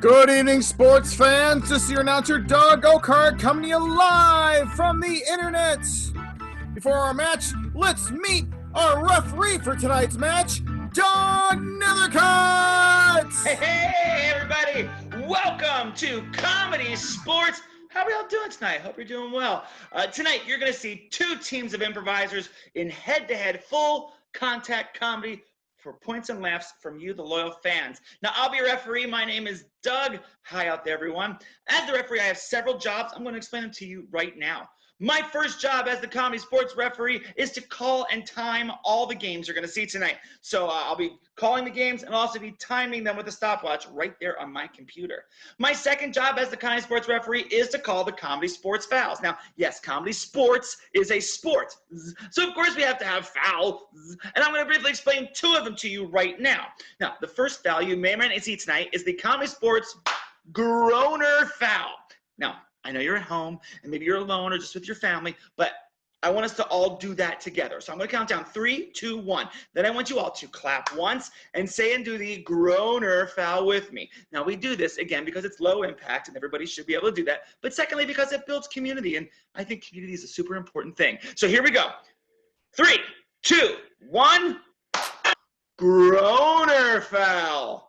Good evening, sports fans. This is your announcer, Doug Oakart, coming to you live from the internet. Before our match, let's meet our referee for tonight's match, Doug Nethercutt. Hey, everybody. Welcome to Comedy Sports. How are y'all doing tonight? Hope you're doing well. Tonight, you're going to see two teams of improvisers in head-to-head full contact comedy for points and laughs from you, the loyal fans. Now, I'll be your referee. My name is Doug. Hi out there, everyone. As the referee, I have several jobs. I'm going to explain them to you right now. My first job as the Comedy Sports referee is to call and time all the games you're going to see tonight. So I'll be calling the games and also be timing them with a stopwatch right there on my computer. My second job as the Comedy Sports referee is to call the Comedy Sports fouls. Now, yes, Comedy Sports is a sport. So, of course, we have to have fouls. And I'm going to briefly explain two of them to you right now. Now, the first foul you may or may not see tonight is the Comedy Sports groaner foul. Now, I know you're at home and maybe you're alone or just with your family, but I want us to all do that together. So I'm going to count down 3, 2, 1. Then I want you all to clap once and say and do the groaner foul with me. Now we do this again because it's low impact and everybody should be able to do that. But secondly, because it builds community, and I think community is a super important thing. So here we go. 3, 2, 1. Groaner foul.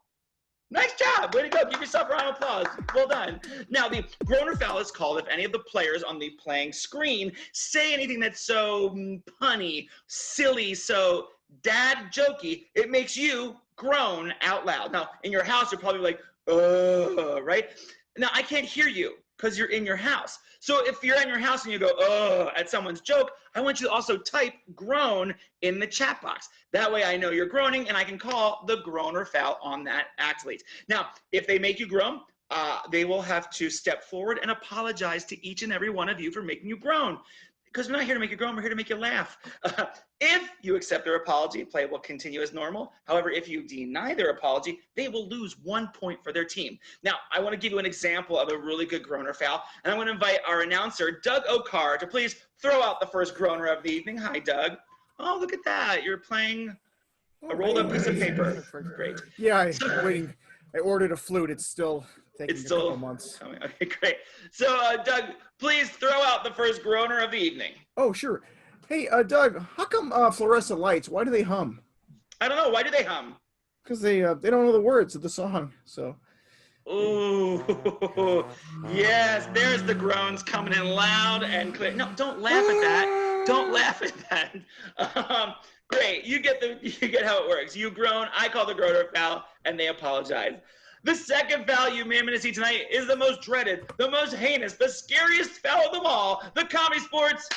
Nice job. Way to go. Give yourself a round of applause. Well done. Now, the groaner foul is called if any of the players on the playing screen say anything that's so punny, silly, so dad jokey, it makes you groan out loud. Now, in your house, you're probably like, right? Now, I can't hear you because you're in your house. So if you're in your house and you go, at someone's joke, I want you to also type groan in the chat box. That way I know you're groaning and I can call the groaner foul on that athlete. Now, if they make you groan, they will have to step forward and apologize to each and every one of you for making you groan. Because we're not here to make you groan, we're here to make you laugh. If you accept their apology, play will continue as normal. However, if you deny their apology, they will lose 1 point for their team. Now, I want to give you an example of a really good groaner foul, and I'm going to invite our announcer, Doug Oakart, to please throw out the first groaner of the evening. Hi, Doug. Oh, look at that. You're playing a rolled-up piece of paper. Great. Yeah, I'm waiting. I ordered a flute. It's still taking a couple months. Coming. Okay, great. So, Doug, please throw out the first groaner of the evening. Oh, sure. Hey, Doug, how come fluorescent lights, why do they hum? I don't know. Why do they hum? Because they don't know the words of the song, so. Ooh, yes, there's the groans coming in loud and clear. No, don't laugh at that. Don't laugh at that. Great, you get how it works. You groan, I call the groaner foul, and they apologize. The second foul you may see tonight is the most dreaded, the most heinous, the scariest foul of them all, the Comedy Sports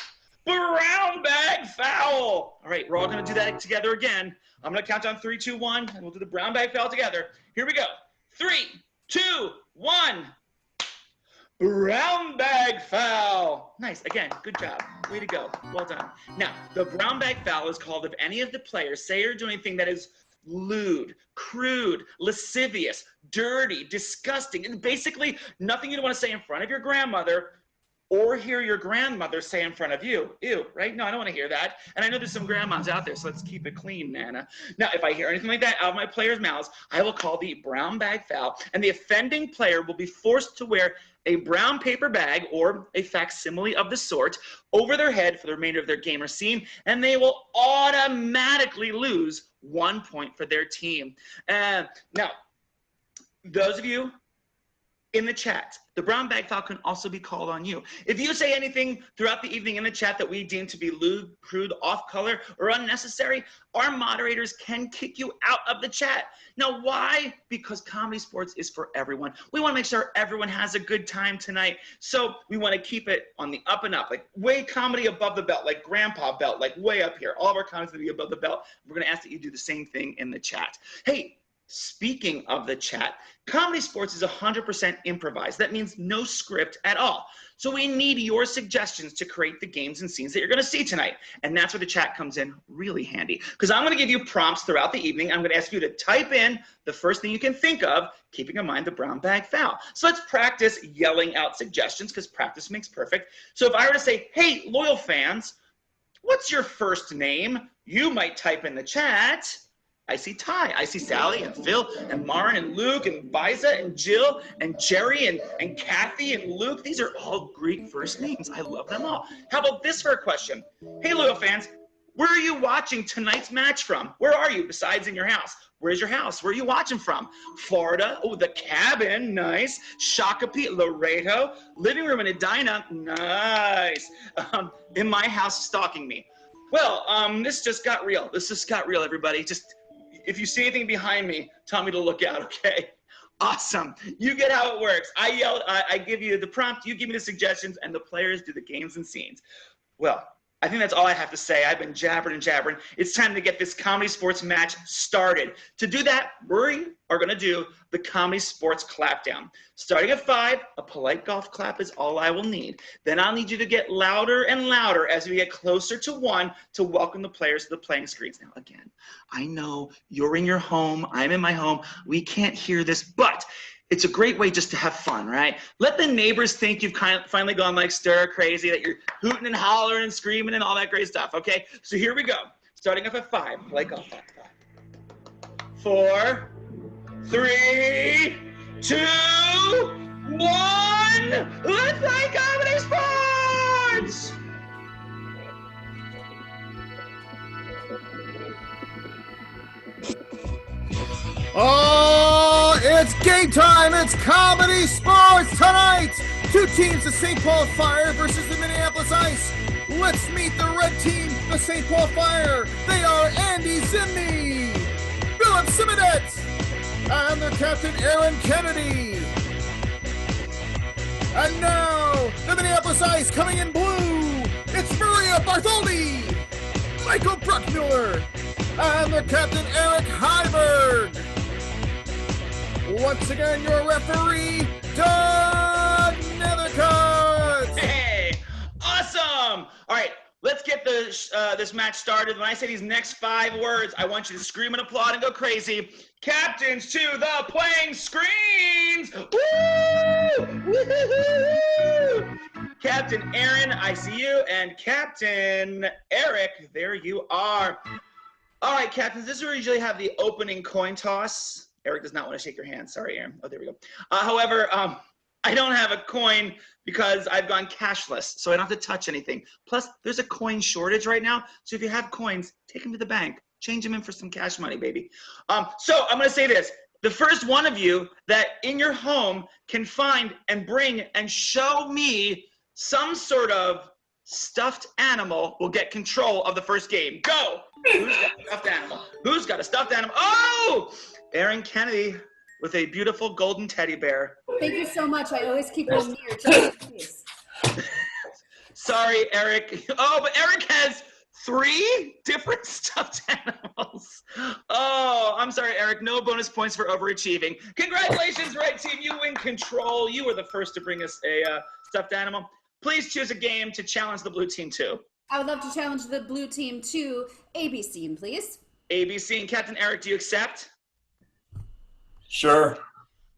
brown bag foul. All right, we're all going to do that together again. I'm going to count down 3, 2, 1, and we'll do the brown bag foul together. Here we go. 3, 2, 1. Brown bag foul. Nice. Again, good job. Way to go. Well done. Now, the brown bag foul is called if any of the players say or do anything that is lewd, crude, lascivious, dirty, disgusting, and basically nothing you'd want to say in front of your grandmother or hear your grandmother say in front of you. Ew, right? No, I don't want to hear that. And I know there's some grandmas out there, so let's keep it clean, Nana. Now, if I hear anything like that out of my players' mouths, I will call the brown bag foul, and the offending player will be forced to wear a brown paper bag or a facsimile of the sort over their head for the remainder of their game or scene, and they will automatically lose 1 point for their team. Now, those of you in the chat, the brown bag foul can also be called on you. If you say anything throughout the evening in the chat that we deem to be lewd, crude, off color, or unnecessary, our moderators can kick you out of the chat. Now, why? Because Comedy Sports is for everyone. We want to make sure everyone has a good time tonight. So we want to keep it on the up and up, like way comedy above the belt, like grandpa belt, like way up here. All of our comedy's going to be above the belt. We're going to ask that you do the same thing in the chat. Hey, speaking of the chat, Comedy Sports is 100% improvised. That means no script at all. So we need your suggestions to create the games and scenes that you're going to see tonight. And that's where the chat comes in really handy. Because I'm going to give you prompts throughout the evening. I'm going to ask you to type in the first thing you can think of, keeping in mind the brown bag foul. So let's practice yelling out suggestions because practice makes perfect. So if I were to say, hey, loyal fans, what's your first name? You might type in the chat, I see Ty. I see Sally and Phil and Maren and Luke and Biza and Jill and Jerry and Kathy and Luke. These are all Greek first names. I love them all. How about this for a question? Hey, Loyal fans, where are you watching tonight's match from? Where are you besides in your house? Where's your house? Where are you watching from? Florida, oh, the cabin, nice. Shakopee, Laredo, living room in Edina, nice. In my house, stalking me. Well, this just got real. This just got real, everybody. Just, if you see anything behind me, tell me to look out, okay? Awesome. You get how it works. I give you the prompt, you give me the suggestions, and the players do the games and scenes. Well, I think that's all I have to say. I've been jabbering and jabbering. It's time to get this Comedy Sports match started. To do that, we are going to do the Comedy Sports clapdown. Starting at 5, a polite golf clap is all I will need. Then I'll need you to get louder and louder as we get closer to 1 to welcome the players to the playing screens. Now, again, I know you're in your home. I'm in my home. We can't hear this, but it's a great way just to have fun, right? Let the neighbors think you've finally gone like stir crazy, that you're hooting and hollering and screaming and all that great stuff, okay? So here we go. Starting off at 5, play golf. 5, 4, 3, 2, 1. Let's play Comedy Sports! Oh, it's game time. It's Comedy Sports tonight. 2 teams, the St. Paul Fire versus the Minneapolis Ice. Let's meet the red team, the St. Paul Fire. They are Andy Zimney, Philip Simonet, and their captain, Aaron Kennedy. And now, the Minneapolis Ice coming in blue. It's Maria Bartholdi, Michael Bruckmuller, and their captain, Eric Heiberg. Once again, your referee, Doug Nethercutt. Hey, awesome! All right, let's get this match started. When I say these next 5 words, I want you to scream and applaud and go crazy. Captains to the playing screens! Woo! Woo-hoo-hoo-hoo! Captain Aaron, I see you, and Captain Eric, there you are. All right, captains, this is where we usually have the opening coin toss. Eric does not want to shake your hand. Sorry, Aaron. Oh, there we go. However, I don't have a coin because I've gone cashless, so I don't have to touch anything. Plus, there's a coin shortage right now, so if you have coins, take them to the bank. Change them in for some cash money, baby. So I'm going to say this. The first one of you that in your home can find and bring and show me some sort of stuffed animal will get control of the first game. Go! Who's got a stuffed animal? Who's got a stuffed animal? Oh! Aaron Kennedy with a beautiful golden teddy bear. Thank you so much. I always keep one near just in case. Sorry, Eric. Oh, but Eric has 3 different stuffed animals. Oh, I'm sorry, Eric. No bonus points for overachieving. Congratulations, red team. You win control. You were the first to bring us a stuffed animal. Please choose a game to challenge the blue team to. I would love to challenge the blue team to ABC, please. ABC. And Captain Eric, do you accept? Sure.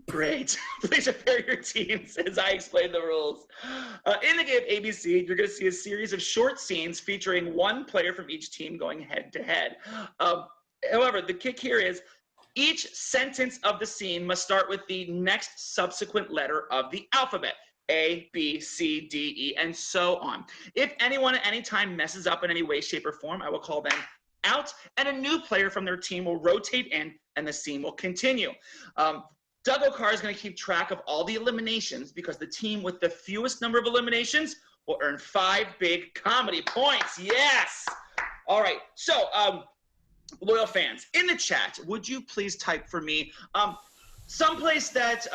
Great. Please prepare your teams as I explain the rules. In the game ABC, you're going to see a series of short scenes featuring 1 player from each team going head-to-head. However, the kick here is each sentence of the scene must start with the next subsequent letter of the alphabet. A, B, C, D, E, and so on. If anyone at any time messes up in any way, shape, or form, I will call them out, and a new player from their team will rotate in, and the scene will continue. Doug O'Carr is going to keep track of all the eliminations because the team with the fewest number of eliminations will earn 5 big comedy points. Yes! All right, so loyal fans, in the chat, would you please type for me someplace that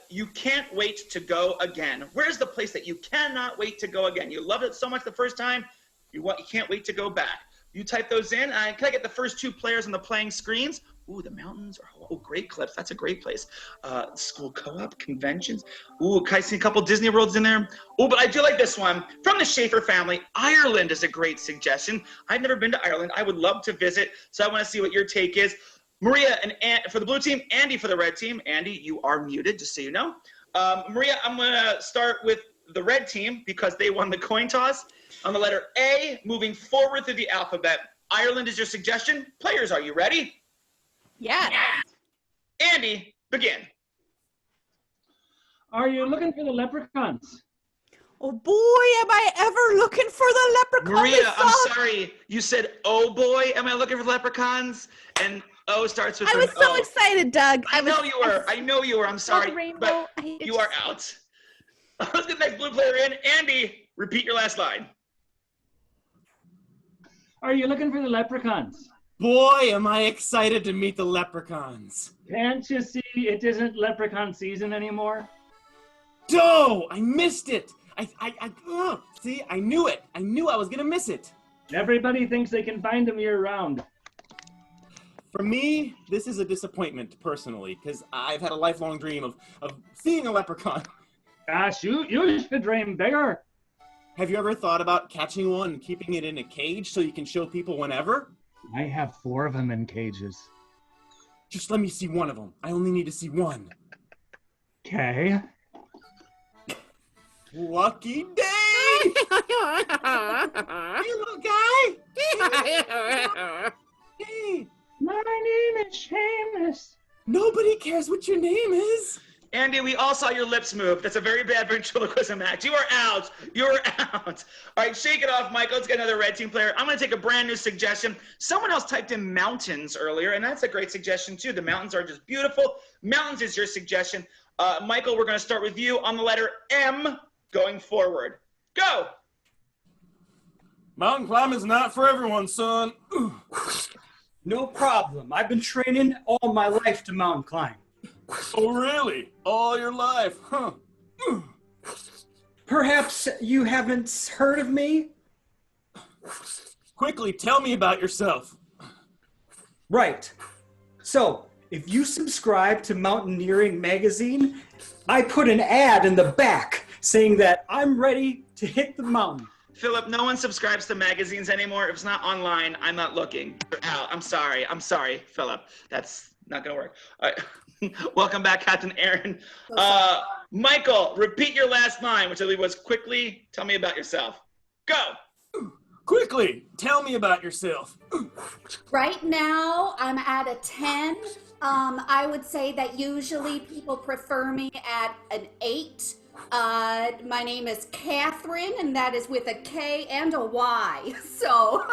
you can't wait to go again? Where's the place that you cannot wait to go again? You loved it so much the first time, you can't wait to go back. You type those in. Can I get the first 2 players on the playing screens? Ooh, the mountains. Oh, great clips. That's a great place. School co-op, conventions. Ooh, can I see a couple Disney Worlds in there? Oh, but I do like this one. From the Schaefer family, Ireland is a great suggestion. I've never been to Ireland. I would love to visit, so I want to see what your take is. Maria and for the blue team, Andy for the red team. Andy, you are muted, just so you know. Maria, I'm going to start with the red team because they won the coin toss. On the letter A, moving forward through the alphabet, Ireland is your suggestion. Players, are you ready? Yeah. Andy, begin. Are you looking for the leprechauns? Oh boy, am I ever looking for the leprechaun. Maria, I'm sorry. You said, oh boy, am I looking for leprechauns? And O starts with I an was so O. excited, Doug. I know you were. I know you were. I'm sorry. Rainbow. But you are out. Let's get the next blue player in. Andy, repeat your last line. Are you looking for the leprechauns? Boy, am I excited to meet the leprechauns. Can't you see it isn't leprechaun season anymore? Oh, I missed it. See, I knew it. I knew I was going to miss it. Everybody thinks they can find them year-round. For me, this is a disappointment, personally, because I've had a lifelong dream of seeing a leprechaun. Gosh, you should dream bigger. Have you ever thought about catching one and keeping it in a cage so you can show people whenever? I have 4 of them in cages. Just let me see one of them. I only need to see one. Okay. Lucky day! Hey, little guy! Hey! My name is Seamus. Nobody cares what your name is. Andy, we all saw your lips move. That's a very bad ventriloquism act. You are out. You're out. All right, shake it off, Michael. Let's get another red team player. I'm going to take a brand new suggestion. Someone else typed in mountains earlier, and that's a great suggestion, too. The mountains are just beautiful. Mountains is your suggestion. Michael, we're going to start with you on the letter M going forward. Go. Mountain climbing's not for everyone, son. No problem. I've been training all my life to mountain climb. Oh, really? All your life, huh? Perhaps you haven't heard of me? Quickly, tell me about yourself. Right. So, if you subscribe to Mountaineering Magazine, I put an ad in the back saying that I'm ready to hit the mountain. Philip, no one subscribes to magazines anymore. If it's not online, I'm not looking. You're out. I'm sorry, Philip. That's not going to work. All right. Welcome back, Captain Aaron. Michael, repeat your last line, which I believe was quickly tell me about yourself. Go. Quickly, tell me about yourself. Right now, I'm at a 10. I would say that usually people prefer me at an 8. My name is Catherine, and that is with a K and a Y. So,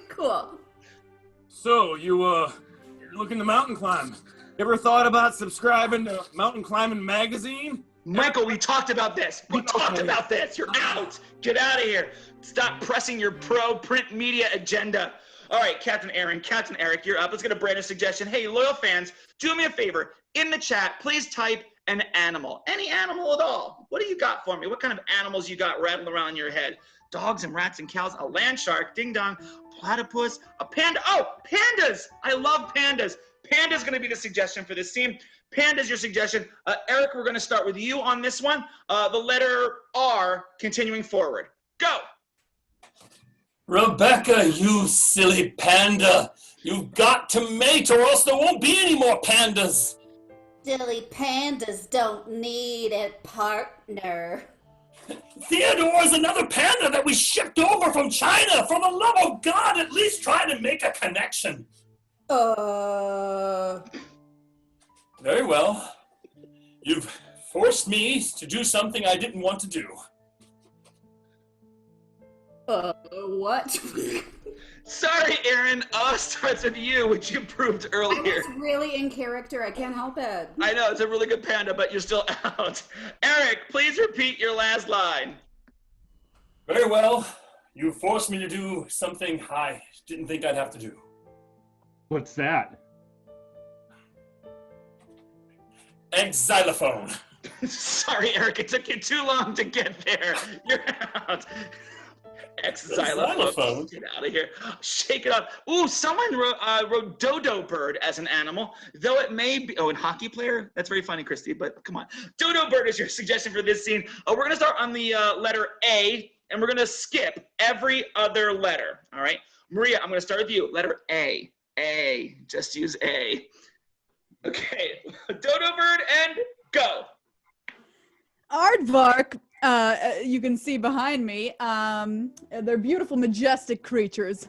cool. So, you're looking to mountain climb. Ever thought about subscribing to Mountain Climbing Magazine? Michael, we talked about this. We talked about this. You're out. Get out of here. Stop pressing your pro-print media agenda. All right, Captain Aaron, Captain Eric, you're up. Let's get a brand new suggestion. Hey, loyal fans, do me a favor. In the chat, please type an animal. Any animal at all. What do you got for me? What kind of animals you got rattling around in your head? Dogs and rats and cows, a land shark, ding dong, platypus, a panda. Oh, pandas. I love pandas. Panda's going to be the suggestion for this team. Panda's your suggestion. Eric, we're going to start with you on this one. The letter R, continuing forward. Go. Rebecca, you silly panda. You've got to mate or else there won't be any more pandas. Silly pandas don't need a partner. Theodore's another panda that we shipped over from China. For the love of God, at least try to make a connection. Very well. You've forced me to do something I didn't want to do. What? Sorry, Aaron. Starts with you, which you proved I earlier. was really in character. I can't help it. I know, it's a really good panda, but you're still out. Eric, please repeat your last line. Very well. You forced me to do something I didn't think I'd have to do. What's that? Xylophone. Sorry, Eric, it took you too long to get there. You're out. Xylophone. Get out of here. Shake it up. Ooh, someone wrote dodo bird as an animal, though it may be, and hockey player? That's very funny, Christy, but come on. Dodo bird is your suggestion for this scene. We're going to start on the letter A, and we're going to skip every other letter, all right? Maria, I'm going to start with you. Letter A. A. Just use A. Okay. Dodo bird and go. Aardvark, you can see behind me. They're beautiful, majestic creatures.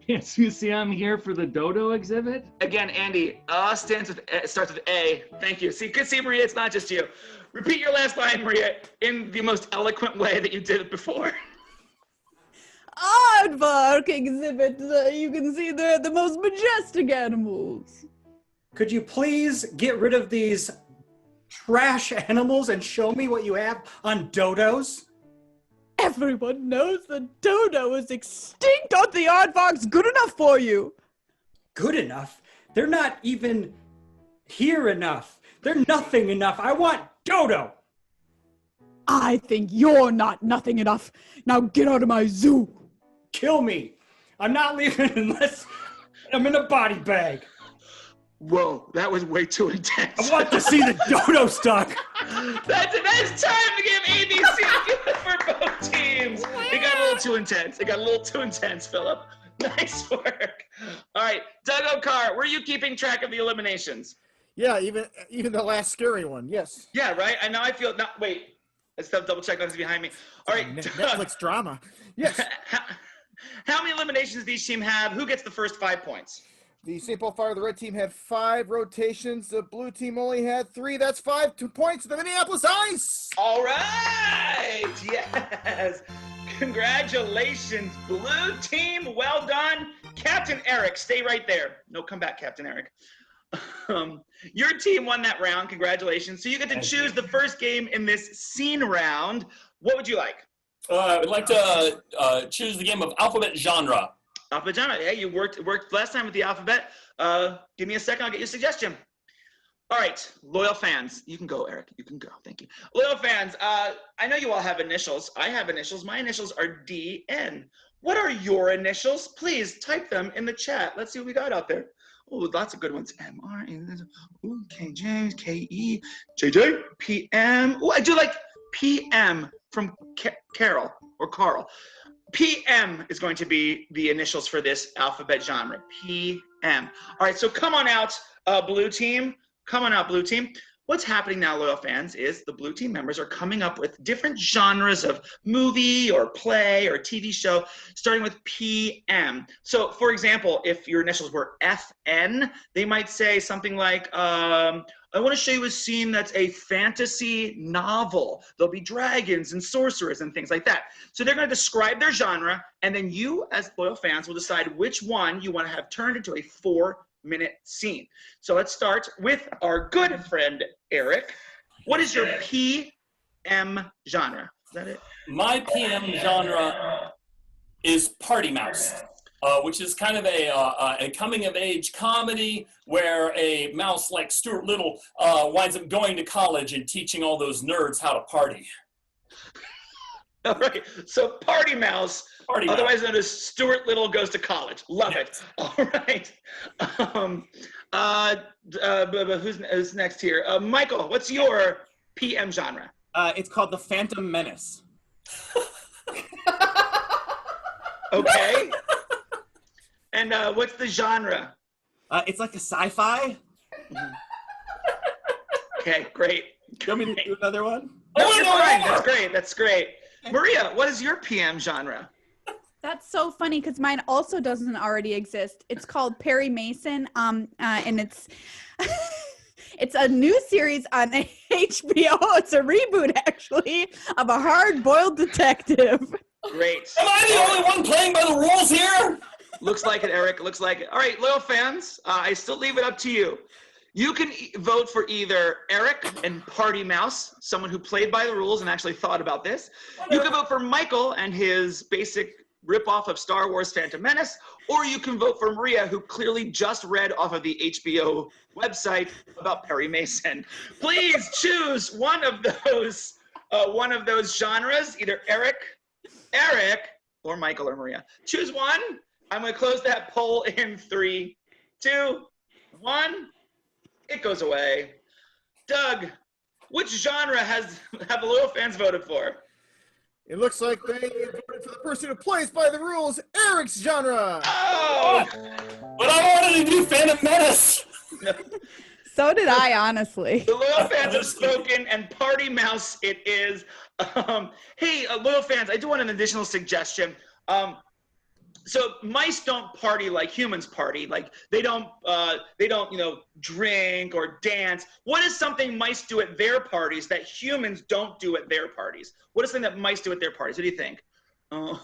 Yes, you see I'm here for the dodo exhibit? Again, Andy, starts with A. Thank you. See, Maria, it's not just you. Repeat your last line, Maria, in the most eloquent way that you did it before. Aardvark exhibit. You can see the most majestic animals. Could you please get rid of these trash animals and show me what you have on dodos? Everyone knows the dodo is extinct. Aren't the aardvarks good enough for you? Good enough? They're not even here enough. They're nothing enough. I want dodo. I think you're not nothing enough. Now get out of my zoo. Kill me. I'm not leaving unless I'm in a body bag. Whoa, that was way too intense. I want to see the dodo stuck. That's time to give ABC for both teams. It got a little too intense. Philip. Nice work. All right, Doug O'Carr, were you keeping track of the eliminations? Yeah, even the last scary one. Yes. Yeah, right. And now I feel. Now, wait, let's double check on this behind me. All right, Netflix drama. Yes. How many eliminations does each team have? Who gets the first 5 points? The St. Paul Fire, the red team, had 5 rotations. The blue team only had 3. That's 2 points to the Minneapolis Ice. All right. Yes. Congratulations, blue team. Well done. Captain Eric, stay right there. No, come back, Captain Eric. Your team won that round. Congratulations. So you get to choose the first game in this scene round. What would you like? I would like to choose the game of alphabet genre. Alphabet genre. Hey, you worked last time with the alphabet. Give me a second. I'll get you a suggestion. All right, loyal fans. You can go, Eric. You can go. Thank you. Loyal fans, I know you all have initials. I have initials. My initials are DN. What are your initials? Please type them in the chat. Let's see what we got out there. Oh, lots of good ones. M-R-N, K-J, K-E, J-J, P-M. Oh, I do like P-M from Carol or Carl. PM is going to be the initials for this alphabet genre. PM. All right, so come on out, blue team. Come on out, blue team. What's happening now, loyal fans, is the blue team members are coming up with different genres of movie or play or TV show, starting with PM. So, for example, if your initials were FN, they might say something like, I want to show you a scene that's a fantasy novel. There'll be dragons and sorcerers and things like that. So they're going to describe their genre, and then you, as loyal fans, will decide which one you want to have turned into a 4-minute scene. So let's start with our good friend, Eric. What is your PM genre? Is that it? My PM genre is Party Mouse. Which is kind of a coming-of-age comedy where a mouse like Stuart Little winds up going to college and teaching all those nerds how to party. All right, so Party Mouse, otherwise known as Stuart Little Goes to College. Love it. All right. Who's next here? Michael, what's your PM genre? It's called The Phantom Menace. Okay. And what's the genre? It's like a sci-fi. Okay, great. You want me to do another one? No, you're fine. That's great. That's great. Maria, what is your PM genre? That's so funny because mine also doesn't already exist. It's called Perry Mason, and it's it's a new series on HBO. It's a reboot, actually, of a hard-boiled detective. Great. Am I the only one playing by the rules here? Looks like it, Eric. Looks like it. All right, loyal fans, I still leave it up to you. You can vote for either Eric and Party Mouse, someone who played by the rules and actually thought about this. You can vote for Michael and his basic ripoff of Star Wars Phantom Menace, or you can vote for Maria, who clearly just read off of the HBO website about Perry Mason. Please choose one of those genres, either Eric, or Michael or Maria. Choose one. I'm going to close that poll in 3, 2, 1. It goes away. Doug, which genre have the loyal fans voted for? It looks like they voted for the person who plays by the rules, Eric's genre. Oh! But I wanted to do Phantom Menace. So did I, honestly. The loyal fans have spoken, and Party Mouse it is. Hey, loyal fans, I do want an additional suggestion. So mice don't party like humans party. Like they don't, drink or dance. What is something mice do at their parties that humans don't do at their parties? What is something that mice do at their parties? What do you think? Oh,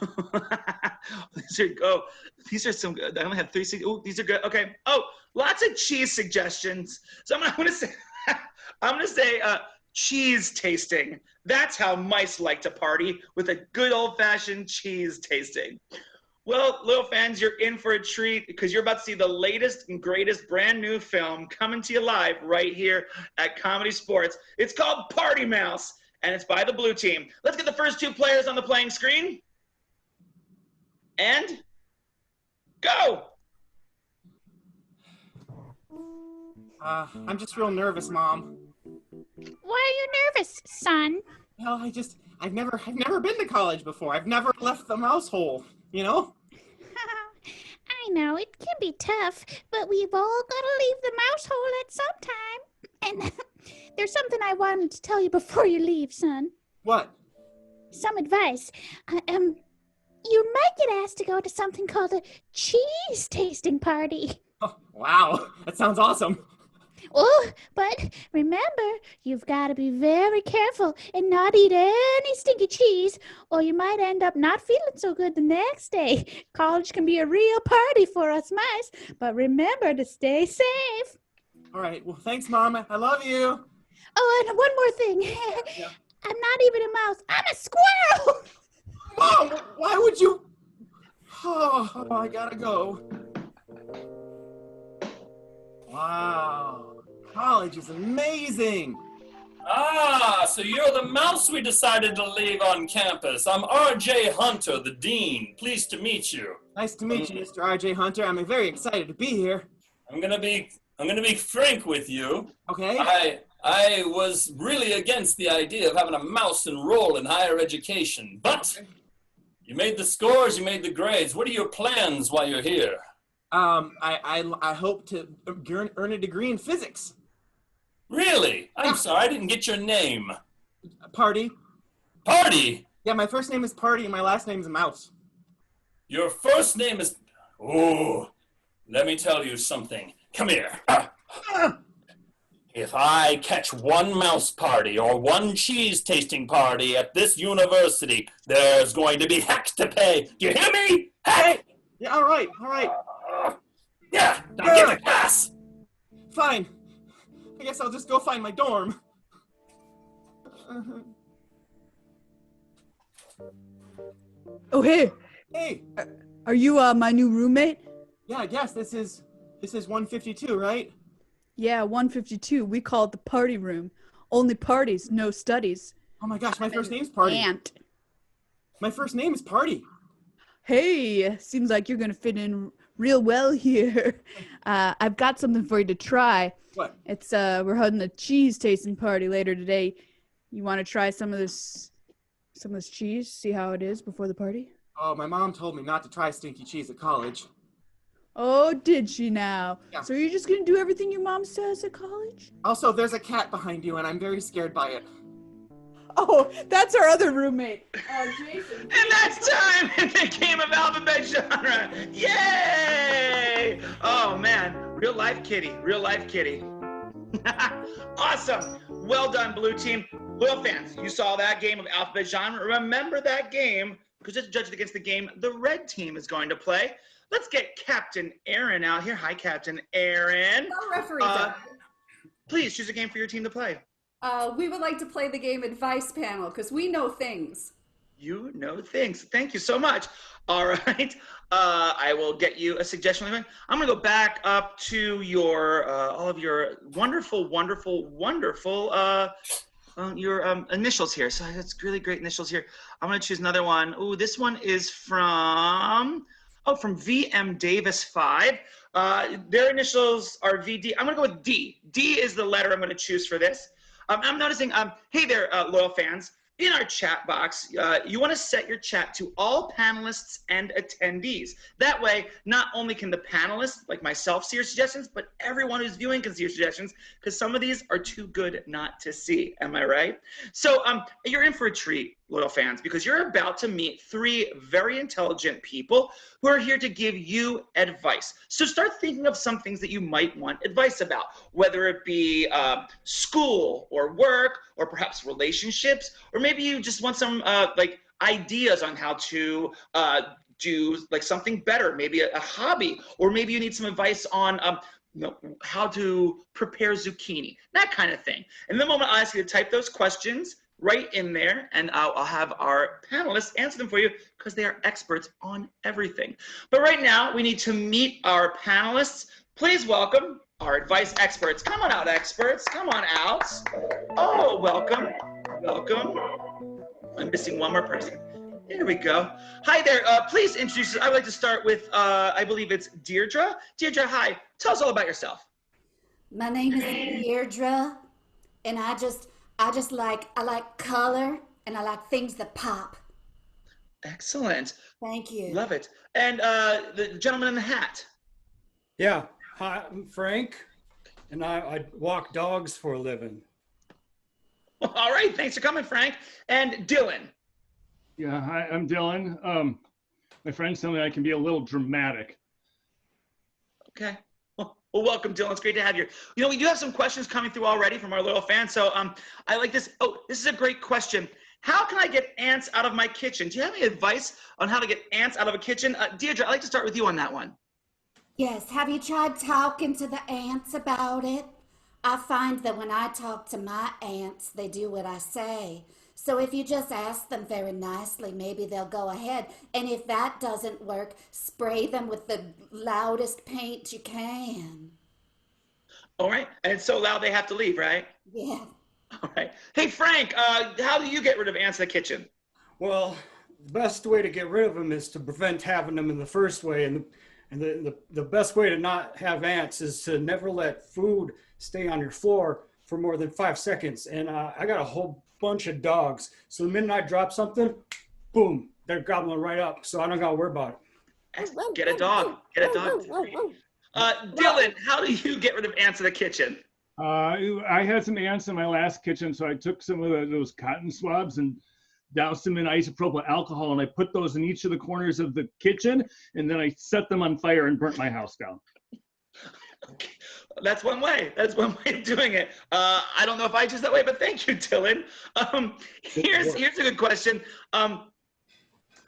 these are some good. I only have 3. Oh, these are good. Okay. Oh, lots of cheese suggestions. So I'm gonna say cheese tasting. That's how mice like to party, with a good old-fashioned cheese tasting. Well, little fans, you're in for a treat because you're about to see the latest and greatest brand new film coming to you live right here at ComedySportz. It's called Party Mouse, and it's by the blue team. Let's get the first 2 players on the playing screen. And go! I'm just real nervous, Mom. Why are you nervous, son? Well, I've never been to college before. I've never left the mouse hole, you know? I know, it can be tough, but we've all got to leave the mouse hole at some time. And there's something I wanted to tell you before you leave, son. What? Some advice. You might get asked to go to something called a cheese tasting party. Oh, wow, that sounds awesome. Oh, but remember, you've got to be very careful and not eat any stinky cheese, or you might end up not feeling so good the next day. College can be a real party for us mice, but remember to stay safe. All right, well, thanks, Mom. I love you. Oh, and one more thing. Yeah. I'm not even a mouse. I'm a squirrel. Mom, why would you? Oh, I gotta go. Wow. College is amazing. Ah, so you're the mouse we decided to leave on campus. I'm R.J. Hunter, the dean. Pleased to meet you. Nice to meet you, Mr. R.J. Hunter. I'm very excited to be here. I'm gonna be frank with you. Okay. I was really against the idea of having a mouse enroll in higher education, but you made the scores, you made the grades. What are your plans while you're here? I hope to earn a degree in physics. Really? I'm sorry, I didn't get your name. Party. Party? Yeah, my first name is Party and my last name is Mouse. Your first name is... Oh, let me tell you something. Come here. If I catch one mouse party or one cheese tasting party at this university, there's going to be heck to pay. Do you hear me? Heck! Yeah, all right. Yeah, now give it gas. Fine. I guess I'll just go find my dorm. Oh, hey. Hey. Are you my new roommate? Yeah, I guess this is 152, right? Yeah, 152. We call it the party room. Only parties, no studies. Oh my gosh, my first name's Party. Ant. My first name is Party. Hey, seems like you're gonna fit in real well here. I've got something for you to try. What? It's we're holding a cheese tasting party later today. You want to try some of this cheese? See how it is before the party? Oh, my mom told me not to try stinky cheese at college. Oh, did she now? Yeah. So you're just gonna do everything your mom says at college? Also, there's a cat behind you, and I'm very scared by it. Oh, that's our other roommate, Jason. And that's time in the game of alphabet genre. Yay! Oh man, real life kitty. Awesome. Well done, blue team. Loyal fans, you saw that game of alphabet genre. Remember that game, because it's judged against the game the red team is going to play. Let's get Captain Aaron out here. Hi, Captain Aaron. Hello, referee. Please choose a game for your team to play. We would like to play the game Advice Panel because we know things. You know things. Thank you so much. All right. I will get you a suggestion. I'm going to go back up to your all of your wonderful your initials here. So that's really great initials here. I'm going to choose another one. Ooh, this one is from VM Davis 5. Their initials are VD. I'm going to go with D. D is the letter I'm going to choose for this. I'm noticing, hey there, loyal fans. In our chat box, you want to set your chat to all panelists and attendees. That way, not only can the panelists, like myself, see your suggestions, but everyone who's viewing can see your suggestions, because some of these are too good not to see. Am I right? So you're in for a treat, loyal fans, because you're about to meet three very intelligent people who are here to give you advice. So start thinking of some things that you might want advice about, whether it be school or work or perhaps relationships, or maybe you just want some ideas on how to do like something better, maybe a hobby, or maybe you need some advice on how to prepare zucchini, that kind of thing. And the moment I ask you to type those questions right in there, and I'll have our panelists answer them for you because they are experts on everything. But right now, we need to meet our panelists. Please welcome our advice experts. Come on out, experts. Come on out. Oh, welcome. Welcome. I'm missing one more person. There we go. Hi there. Please introduce yourself. I would like to start with, I believe it's Deirdre. Deirdre, hi. Tell us all about yourself. My name is Deirdre, and I like color, and I like things that pop. Excellent. Thank you. Love it. And the gentleman in the hat. Yeah. Hi, I'm Frank, and I walk dogs for a living. All right. Thanks for coming, Frank. And Dylan. Yeah, hi, I'm Dylan. My friends tell me I can be a little dramatic. Okay. Well, welcome, Dylan. It's great to have you. You know, we do have some questions coming through already from our loyal fans. So I like this. Oh, this is a great question. How can I get ants out of my kitchen? Do you have any advice on how to get ants out of a kitchen? Deirdre, I'd like to start with you on that one. Yes. Have you tried talking to the ants about it? I find that when I talk to my ants, they do what I say. So if you just ask them very nicely, maybe they'll go ahead. And if that doesn't work, spray them with the loudest paint you can. All right. And it's so loud they have to leave, right? Yeah. All right. Hey, Frank, how do you get rid of ants in the kitchen? Well, the best way to get rid of them is to prevent having them in the first way. And the best way to not have ants is to never let food stay on your floor for more than 5 seconds. And I got a whole bunch of dogs. So the minute I drop something, boom, they're gobbling right up. So I don't got to worry about it. Get a dog. Get a dog. Dylan, how do you get rid of ants in the kitchen? I had some ants in my last kitchen, so I took some of those cotton swabs and doused them in isopropyl alcohol, and I put those in each of the corners of the kitchen, and then I set them on fire and burnt my house down. Okay. That's one way. That's one way of doing it. I don't know if I choose that way, but thank you, Dylan. Here's a good question. Jillian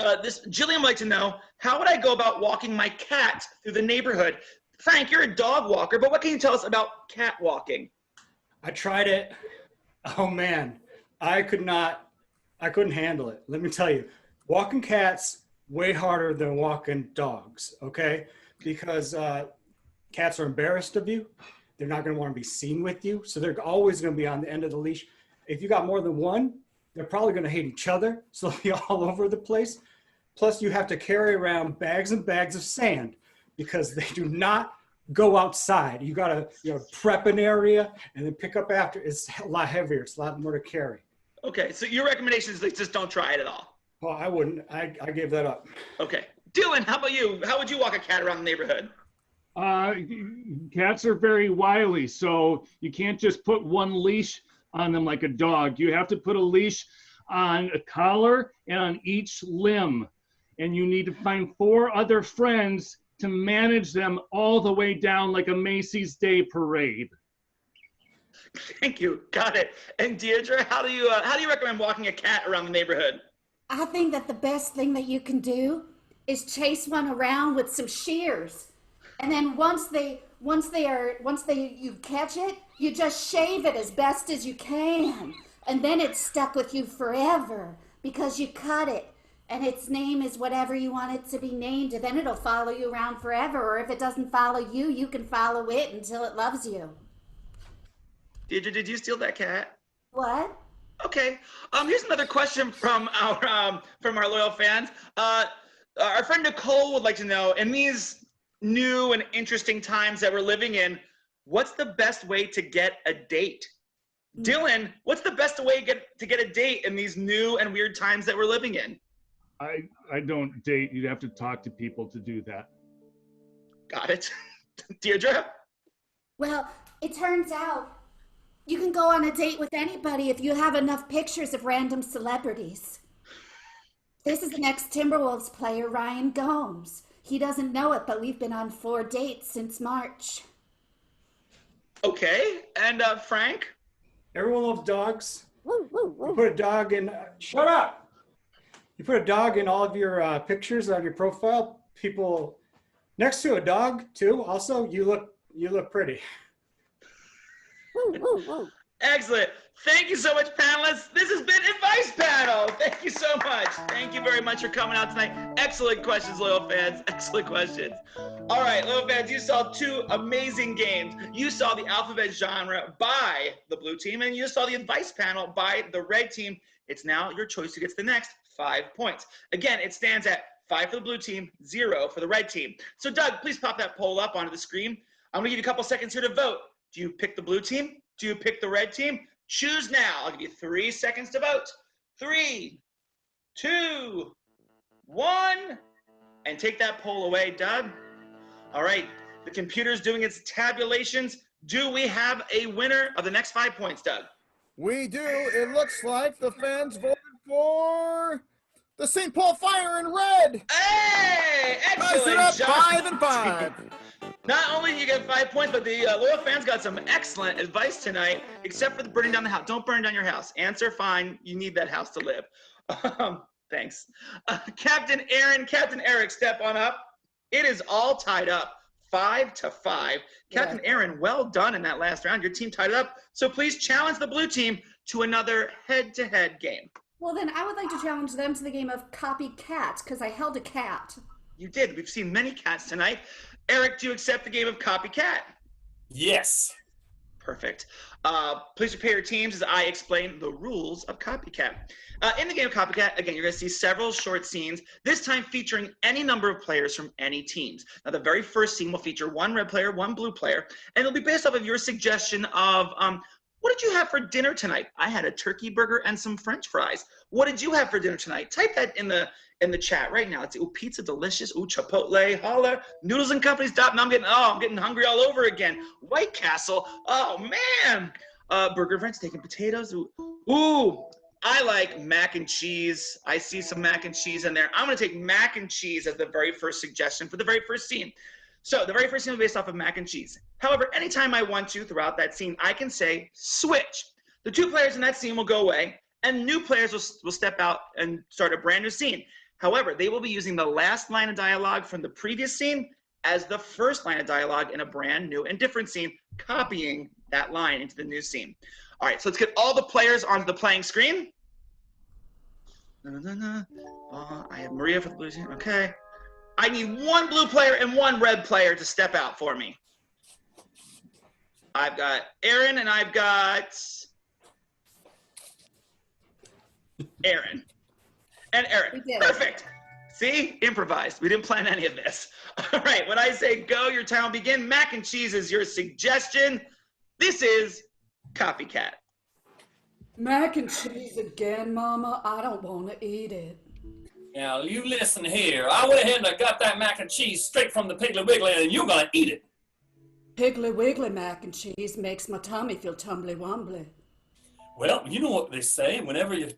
would like to know, how would I go about walking my cat through the neighborhood? Frank, you're a dog walker, but what can you tell us about cat walking? I tried it. Oh man, I couldn't handle it. Let me tell you, walking cats way harder than walking dogs, okay? Because cats are embarrassed of you. They're not going to want to be seen with you. So they're always going to be on the end of the leash. If you got more than one, they're probably going to hate each other. So they'll be all over the place. Plus you have to carry around bags and bags of sand because they do not go outside. You got to prep an area and then pick up after. It's a lot heavier. It's a lot more to carry. Okay. So your recommendation is like, just don't try it at all. Well, I wouldn't. I gave that up. Okay. Dylan, how about you? How would you walk a cat around the neighborhood? Cats are very wily, so you can't just put one leash on them like a dog. You have to put a leash on a collar and on each limb. And you need to find 4 other friends to manage them all the way down like a Macy's Day Parade. Thank you. Got it. And Deirdre, how do you recommend walking a cat around the neighborhood? I think that the best thing that you can do is chase one around with some shears. And then once you catch it, you just shave it as best as you can. And then it's stuck with you forever because you cut it. And its name is whatever you want it to be named. And then it'll follow you around forever. Or if it doesn't follow you, you can follow it until it loves you. Deirdre, did you steal that cat? What? Okay. Here's another question from our loyal fans. Our friend Nicole would like to know, in these new and interesting times that we're living in, what's the best way to get a date? Dylan, what's the best way to get a date in these new and weird times that we're living in? I don't date. You'd have to talk to people to do that. Got it. Deirdre? Well, it turns out you can go on a date with anybody if you have enough pictures of random celebrities. This is the next Timberwolves player, Ryan Gomes. He doesn't know it, but we've been on 4 dates since March. Okay, and Frank? Everyone loves dogs. You put a dog in. Shut up! You put a dog in all of your pictures on your profile. People next to a dog too. Also, you look pretty. Excellent. Thank you so much, panelists. This has been Advice Panel. Thank you so much. Thank you very much for coming out tonight. Excellent questions, loyal fans. Excellent questions. All right, loyal fans, you saw 2 amazing games. You saw the alphabet genre by the blue team, and you saw the Advice Panel by the red team. It's now your choice who gets the next 5 points. Again, it stands at 5 for the blue team, 0 for the red team. So, Doug, please pop that poll up onto the screen. I'm going to give you a couple seconds here to vote. Do you pick the blue team? Do you pick the red team? Choose now. I'll give you 3 seconds to vote. 3, 2, 1, and take that poll away, Doug. All right, the computer's doing its tabulations. Do we have a winner of the next 5 points, Doug? We do. It looks like the fans voted for the St. Paul Fire in red. Hey, excellent It up job. 5 and 5. Not only do you get 5 points, but the loyal fans got some excellent advice tonight, except for the burning down the house. Don't burn down your house. Answer fine. You need that house to live. Thanks. Captain Aaron, Captain Eric, step on up. It is all tied up, 5 to 5. Captain Aaron, well done in that last round. Your team tied it up. So please challenge the blue team to another head-to-head game. Well, then I would like to challenge them to the game of copycat, because I held a cat. You did. We've seen many cats tonight. Eric, do you accept the game of copycat? Yes. Perfect. Please prepare your teams as I explain the rules of copycat. In the game of copycat, again, you're going to see several short scenes, this time featuring any number of players from any teams. Now, the very first scene will feature 1 red player, 1 blue player, and it'll be based off of your suggestion of, what did you have for dinner tonight? I had a turkey burger and some French fries. What did you have for dinner tonight? Type that in the chat right now. It's, ooh, pizza delicious. Ooh, Chipotle, holla. Noodles and Company, stop. Now I'm getting hungry all over again. White Castle. Oh, man. Burger French, steak and potatoes. Ooh, I like mac and cheese. I see some mac and cheese in there. I'm going to take mac and cheese as the very first suggestion for the very first scene. So the very first scene will be based off of mac and cheese. However, anytime I want to throughout that scene, I can say switch. The 2 players in that scene will go away, and new players will step out and start a brand new scene. However, they will be using the last line of dialogue from the previous scene as the first line of dialogue in a brand new and different scene, copying that line into the new scene. All right, so let's get all the players onto the playing screen. I have Maria for the blue team. Okay. I need 1 blue player and 1 red player to step out for me. I've got Aaron and I've got Aaron. And Eric. Perfect. See? Improvised. We didn't plan any of this. All right. When I say go, your time will begin. Mac and cheese is your suggestion. This is copycat. Mac and cheese again, Mama? I don't want to eat it. Now, you listen here. I went ahead and I got that mac and cheese straight from the Piggly Wiggly, and you're going to eat it. Piggly Wiggly mac and cheese makes my tummy feel tumbly-wumbly. Well, you know what they say. Whenever your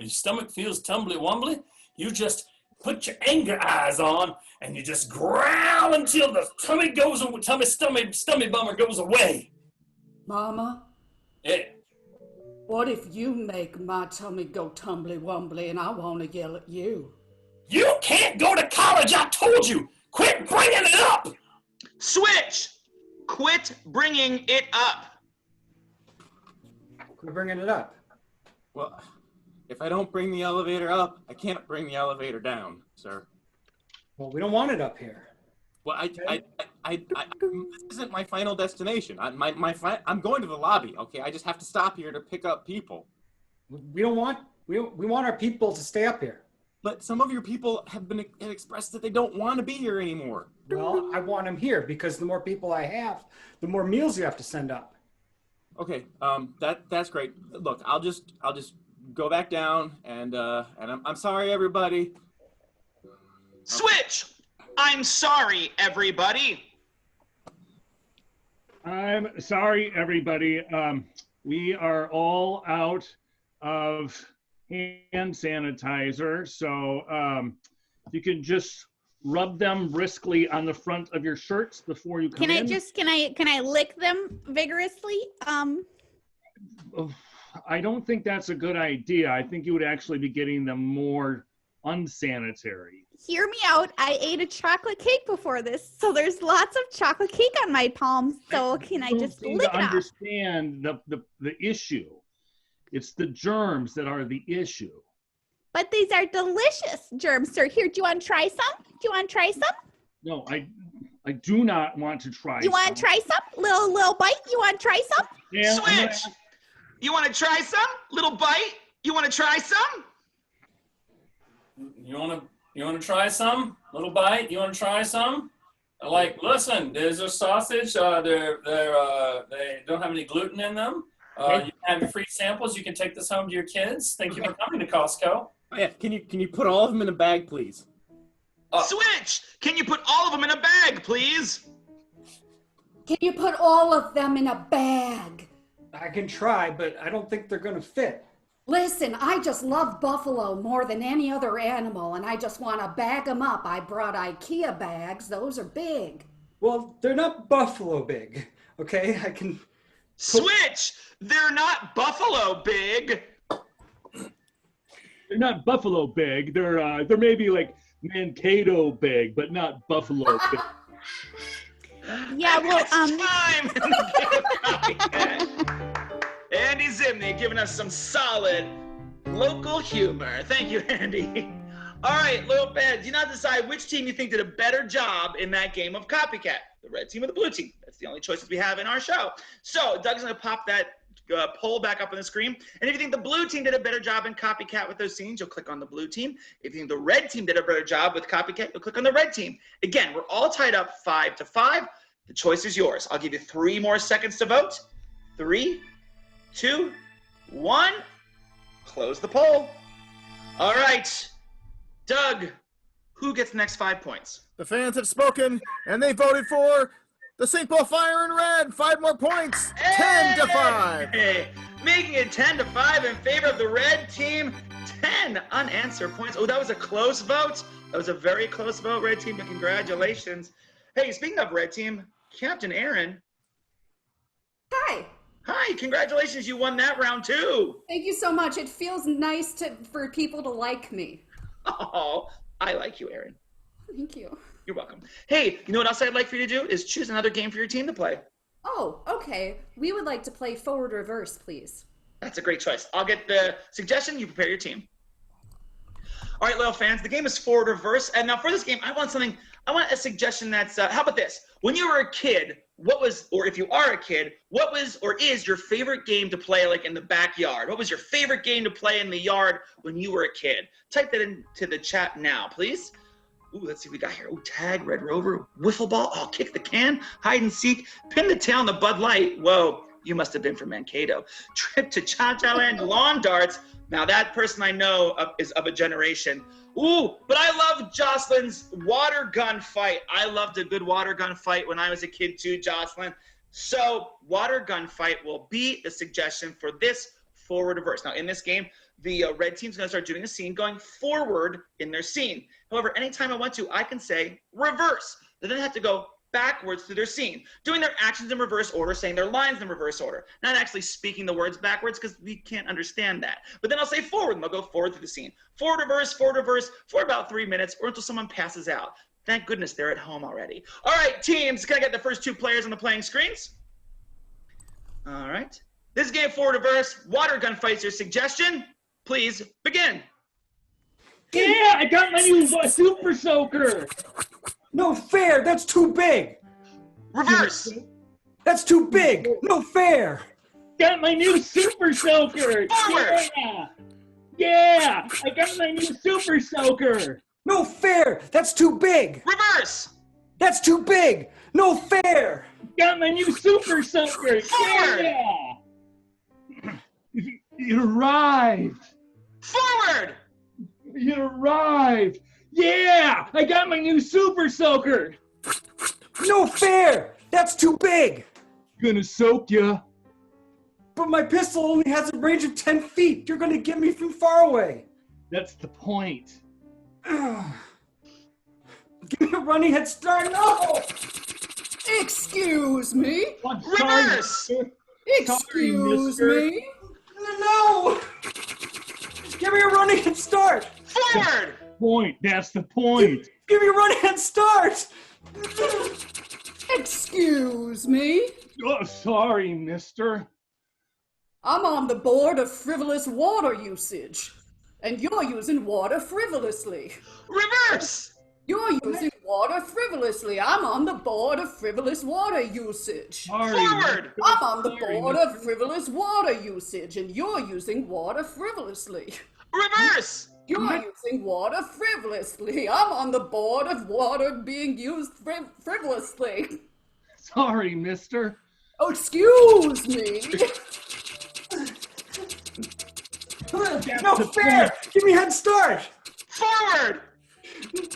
stomach feels tumbly-wumbly, you just put your anger eyes on, and you just growl until the stomach bummer goes away. Mama? Yeah. What if you make my tummy go tumbly-wumbly and I want to yell at you? You can't go to college, I told you. Quit bringing it up. Switch. Quit bringing it up. Quit bringing it up. Well, if I don't bring the elevator up, I can't bring the elevator down, sir. Well, we don't want it up here. Well, this isn't my final destination. I'm going to the lobby. Okay, I just have to stop here to pick up people. We want our people to stay up here. But some of your people have expressed that they don't want to be here anymore. Well, I want them here because the more people I have, the more meals you have to send up. Okay, that's great. Look, I'll just go back down and I'm sorry, everybody. Switch. I'm sorry, everybody. I'm sorry, everybody. We are all out of hand sanitizer. So you can just rub them briskly on the front of your shirts before you come in. Can I lick them vigorously? I don't think that's a good idea. I think you would actually be getting them more unsanitary. Hear me out. I ate a chocolate cake before this, so there's lots of chocolate cake on my palms. So can I just lick it off? Understand the issue. It's the germs that are the issue. But these are delicious germs, sir. Here, do you want to try some? No, I do not want to try. You want to try some? Little bite? You want to try some? Yeah, Switch! You want to try some? Little bite? You want to try some? You want to try some? Little bite? You want to try some? Like, listen, there's a sausage. They don't have any gluten in them. You can have your free samples. You can take this home to your kids. Thank you for coming to Costco. Oh, yeah. Can you put all of them in a bag, please? Switch! Can you put all of them in a bag, please? Can you put all of them in a bag? I can try, but I don't think they're going to fit. Listen, I just love buffalo more than any other animal, and I just want to bag them up. I brought IKEA bags. Those are big. Well, they're not buffalo big, okay? I can... Switch! They're not buffalo big. They're not buffalo big. They're maybe like Mankato big, but not buffalo big. Yeah, well, time in the game of Copycat. Andy Zimney giving us some solid local humor. Thank you, Andy. All right, little fans, you now decide which team you think did a better job in that game of Copycat. The red team or the blue team. That's the only choices we have in our show. So Doug's going to pop that poll back up on the screen. And if you think the blue team did a better job in Copycat with those scenes, you'll click on the blue team. If you think the red team did a better job with Copycat, you'll click on the red team. Again, we're all tied up 5-5. The choice is yours. I'll give you 3 more seconds to vote. 3, 2, 1. Close the poll. All right. Doug, who gets the next 5 points? The fans have spoken, and they voted for the St. Paul Fire in red. 5 more points. 10-5. Hey, making it 10-5 in favor of the red team. 10 unanswered points. Oh, that was a close vote. That was a very close vote, red team. But congratulations. Hey, speaking of red team, Captain Aaron. Hi. Hi, congratulations. You won that round too. Thank you so much. It feels nice for people to like me. Oh, I like you, Aaron. Thank you. You're welcome. Hey, you know what else I'd like for you to do is choose another game for your team to play. Oh, okay. We would like to play forward reverse, please. That's a great choice. I'll get the suggestion. You prepare your team. All right, little fans, the game is forward reverse. And now for this game, I want a suggestion that's, how about this? When you were a kid, or if you are a kid, what was or is your favorite game to play like in the backyard? What was your favorite game to play in the yard when you were a kid? Type that into the chat now, please. Ooh, let's see what we got here. Ooh, tag, Red Rover, wiffle ball, oh, kick the can, hide and seek, pin the tail on the Bud Light. Whoa, you must have been from Mankato. Trip to Cha-Cha Land, lawn darts. Now that person I know is of a generation. Ooh, but I love Jocelyn's water gun fight. I loved a good water gun fight when I was a kid too, Jocelyn. So water gun fight will be the suggestion for this forward reverse. Now in this game, the red team's gonna start doing a scene going forward in their scene. However, anytime I want to, I can say reverse. They then have to go backwards through their scene, doing their actions in reverse order, saying their lines in reverse order, not actually speaking the words backwards because we can't understand that. But then I'll say forward and they'll go forward through the scene. Forward, reverse, for about 3 minutes or until someone passes out. Thank goodness they're at home already. All right, teams, can I get the first 2 players on the playing screens? All right. This game, forward, reverse, water gun fights your suggestion. Please begin. Yeah, I got my new Super Soaker. No fair, that's too big. Reverse. That's too big. No fair. Got my new Super Soaker. Forward. Yeah, I got my new Super Soaker. No fair, that's too big. Reverse. That's too big. No fair. Got my new Super Soaker. Forward. Yeah. It arrived. Forward. It arrived. Yeah, I got my new Super Soaker. No fair. That's too big. Gonna soak ya. But my pistol only has a range of 10 feet. You're going to get me from far away. That's the point. Give me a running head start. No! Excuse me? I'm sorry, Reverse! mister. Excuse mister. me? No! Give me a running head start. Forward! Point. That's the point. Give me a running head start. Excuse me? Oh, sorry, mister. I'm on the board of frivolous water usage, and you're using water frivolously. Reverse! You're using water frivolously. I'm on the board of frivolous water usage. Sorry. Forward! I'm on the Sorry, board of frivolous water usage, and you're using water frivolously. Reverse! You're using water frivolously. I'm on the board of water being used frivolously. Sorry, mister. Oh, excuse me. No fair! Give me a head start! Forward!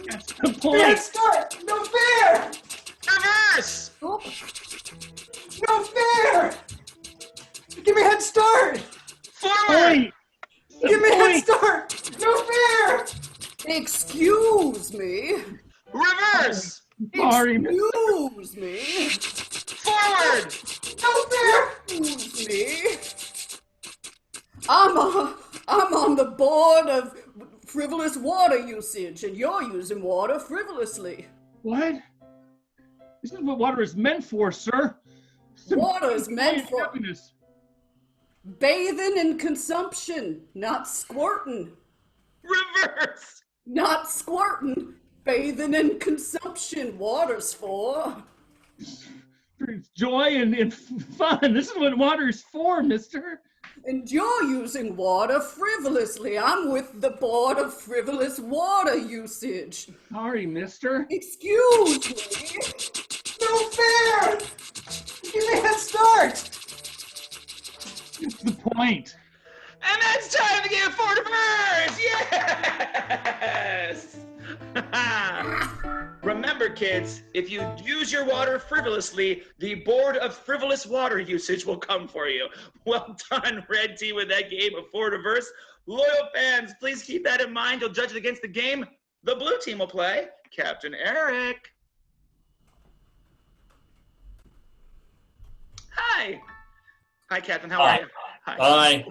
That's the Give me a head point. start! No fair! Reverse! Oh, No fair! Give me a head start! Forward! Point. Give me a head start! No fair! excuse me. Reverse! Sorry, mister. Excuse me. Forward! No fair! Excuse me. I'm on the board of frivolous water usage, and you're using water frivolously. What? This is what water is meant for, sir. Water is meant for Happiness. bathing and consumption, not squirting. Reverse! Not squirting. Bathing and consumption. Water's for. For joy and fun. This is what water is for, mister. And you're using water frivolously. I'm with the board of frivolous water usage. Sorry, mister. Excuse me. No fair! Give me a head start! That's the point. And that's time to get four to birds! Yes! Remember, kids, if you use your water frivolously, the board of frivolous water usage will come for you. Well done, Red Team, with that game of four to verse. Loyal fans, please keep that in mind. You'll judge it against the game the blue team will play. Captain Eric. Hi. Hi, Captain. How are you? Hi.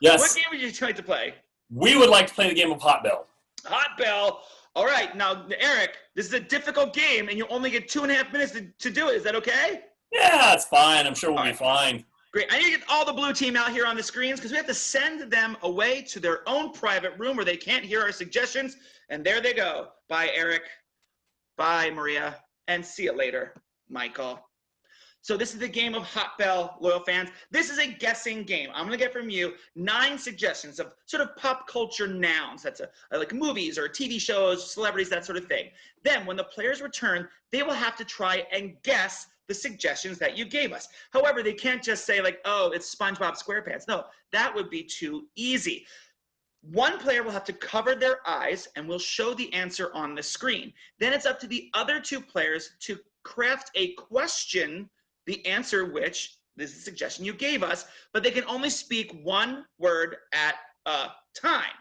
Yes. What game would you like to play? We would like to play the game of Hot Bell. Hot Bell. All right. Now, Eric, this is a difficult game, and you only get 2.5 minutes to do it. Is that okay? Yeah, it's fine. I'm sure we'll be fine. Great. I need to get all the blue team out here on the screens because we have to send them away to their own private room where they can't hear our suggestions. And there they go. Bye, Eric. Bye, Maria. And see you later, Michael. So this is the game of Hot Bell, loyal fans. This is a guessing game. I'm going to get from you 9 suggestions of sort of pop culture nouns. That's like movies or TV shows, celebrities, that sort of thing. Then when the players return, they will have to try and guess the suggestions that you gave us. However, they can't just say like, oh, it's SpongeBob SquarePants. No, that would be too easy. One player will have to cover their eyes and will show the answer on the screen. Then it's up to the other 2 players to craft a question, the answer which this is a suggestion you gave us, but they can only speak one word at a time.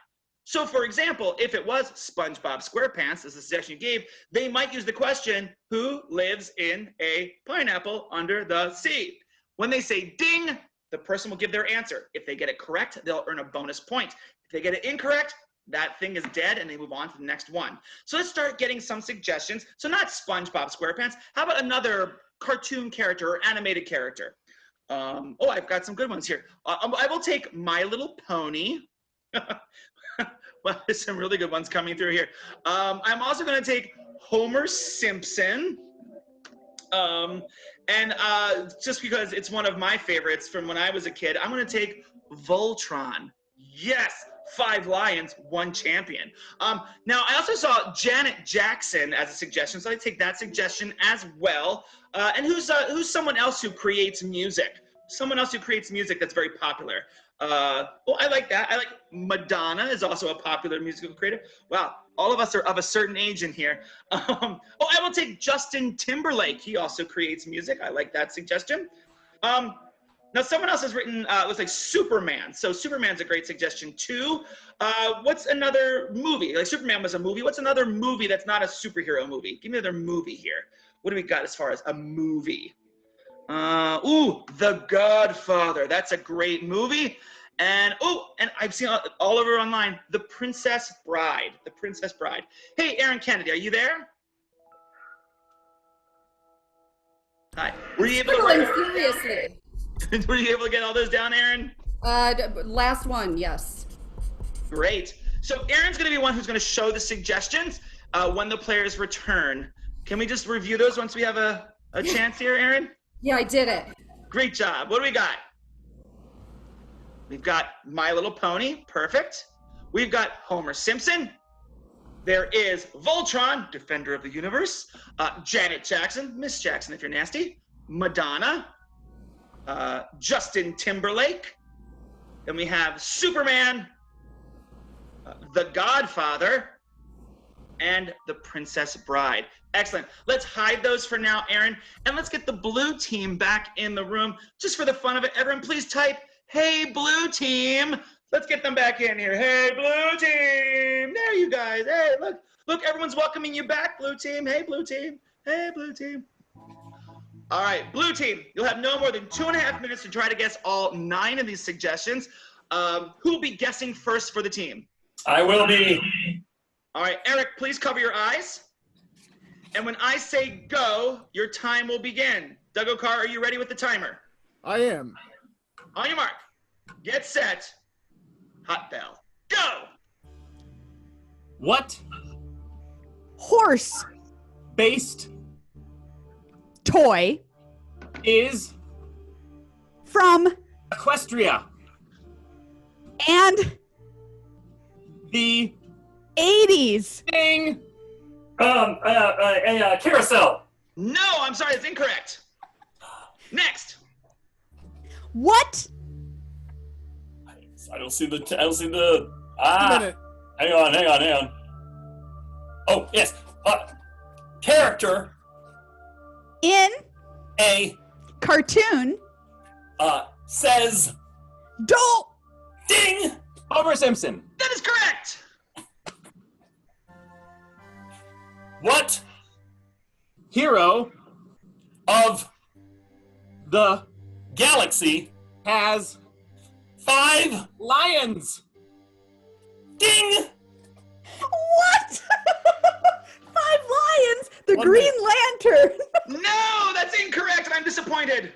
So for example, if it was SpongeBob SquarePants, as the suggestion you gave, they might use the question, who lives in a pineapple under the sea? When they say ding, the person will give their answer. If they get it correct, they'll earn a bonus point. If they get it incorrect, that thing is dead and they move on to the next one. So let's start getting some suggestions. So not SpongeBob SquarePants. How about another cartoon character or animated character? Oh, I've got some good ones here. I will take My Little Pony. Well, there's some really good ones coming through here. I'm also going to take Homer Simpson. And just because it's one of my favorites from when I was a kid, I'm going to take Voltron. Yes, 5 lions, 1 champion. Now, I also saw Janet Jackson as a suggestion, so I take that suggestion as well. And who's someone else who creates music? Someone else who creates music that's very popular. Well, I like that. I like Madonna is also a popular musical creator. Wow, all of us are of a certain age in here. Oh, I will take Justin Timberlake. He also creates music. I like that suggestion. Now, someone else has written, looks like Superman. So Superman's a great suggestion too. What's another movie? Like Superman was a movie. What's another movie that's not a superhero movie? Give me another movie here. What do we got as far as a movie? The Godfather. That's a great movie. And I've seen all over online, The Princess Bride. The Princess Bride. Hey, Aaron Kennedy, are you there? Hi. Were you able to write? Furiously. Were you able to get all those down, Aaron? Last one, yes. Great. So Aaron's going to be one who's going to show the suggestions when the players return. Can we just review those once we have a chance here, Aaron? Yeah, I did it. Great job. What do we got? We've got My Little Pony. Perfect. We've got Homer Simpson. There is Voltron, Defender of the Universe. Janet Jackson, Miss Jackson if you're nasty. Madonna. Justin Timberlake. Then we have Superman. The Godfather. And The Princess Bride. Excellent. Let's hide those for now, Aaron. And let's get the blue team back in the room just for the fun of it. Everyone, please type, "Hey, blue team." Let's get them back in here. Hey, blue team. There you guys. Hey, look, everyone's welcoming you back, blue team. Hey, blue team. Hey, blue team. All right, blue team, you'll have no more than 2.5 minutes to try to guess all 9 of these suggestions. Who will be guessing first for the team? I will be. All right, Eric, please cover your eyes. And when I say go, your time will begin. Doug O'Carr, are you ready with the timer? I am. On your mark, get set, hot bell, go! What Horse. based Toy. is From. Equestria? And. The 80s. thing A carousel. No, I'm sorry, it's incorrect. Next. What? I don't see the. A minute. Hang on. Oh yes. Character. In. A. Cartoon. Says. Don't. Ding. Homer Simpson. That is correct. What Hero of the galaxy has 5 lions. ding? What? 5 lions. The 1 Green Lantern. No, that's incorrect, and I'm disappointed.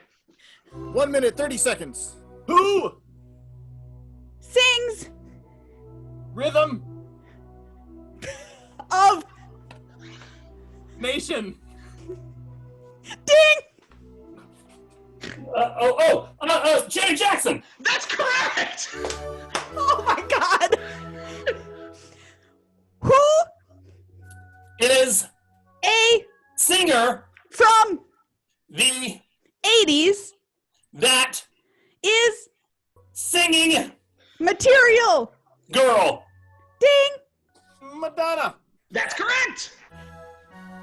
1 minute, 30 seconds. Who Sings. rhythm Of. nation? Ding. Janet Jackson. That's correct. Oh my God. Who? Is A. singer From. the 80s. that Is. singing Material. girl? Ding. Madonna. That's correct.